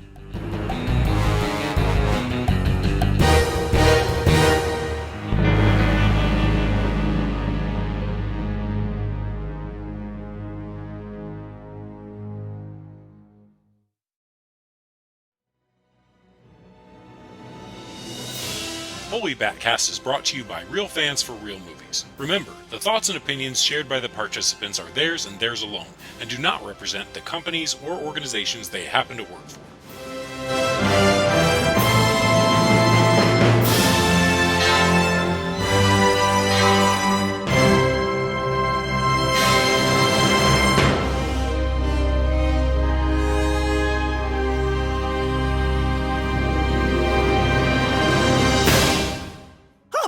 Holy BatCast is brought to you by real fans for real movies. Remember, the thoughts and opinions shared by the participants are theirs and theirs alone, and do not represent the companies or organizations they happen to work for.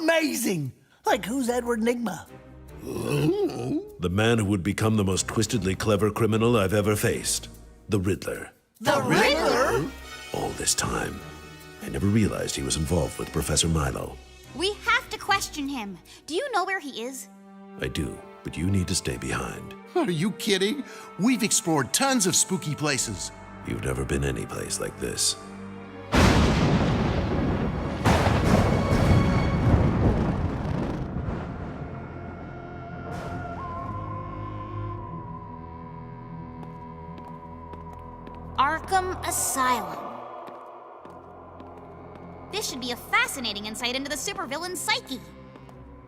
Amazing! Like, who's Edward Nygma? The man who would become the most twistedly clever criminal I've ever faced. The Riddler. The Riddler? All this time, I never realized he was involved with Professor Milo. We have to question him. Do you know where he is? I do, but you need to stay behind. Are you kidding? We've explored tons of spooky places. You've never been any place like this. Arkham Asylum. This should be a fascinating insight into the supervillain's psyche.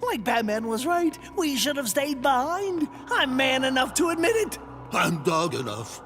Like Batman was right. We should have stayed behind. I'm man enough to admit it. I'm dog enough.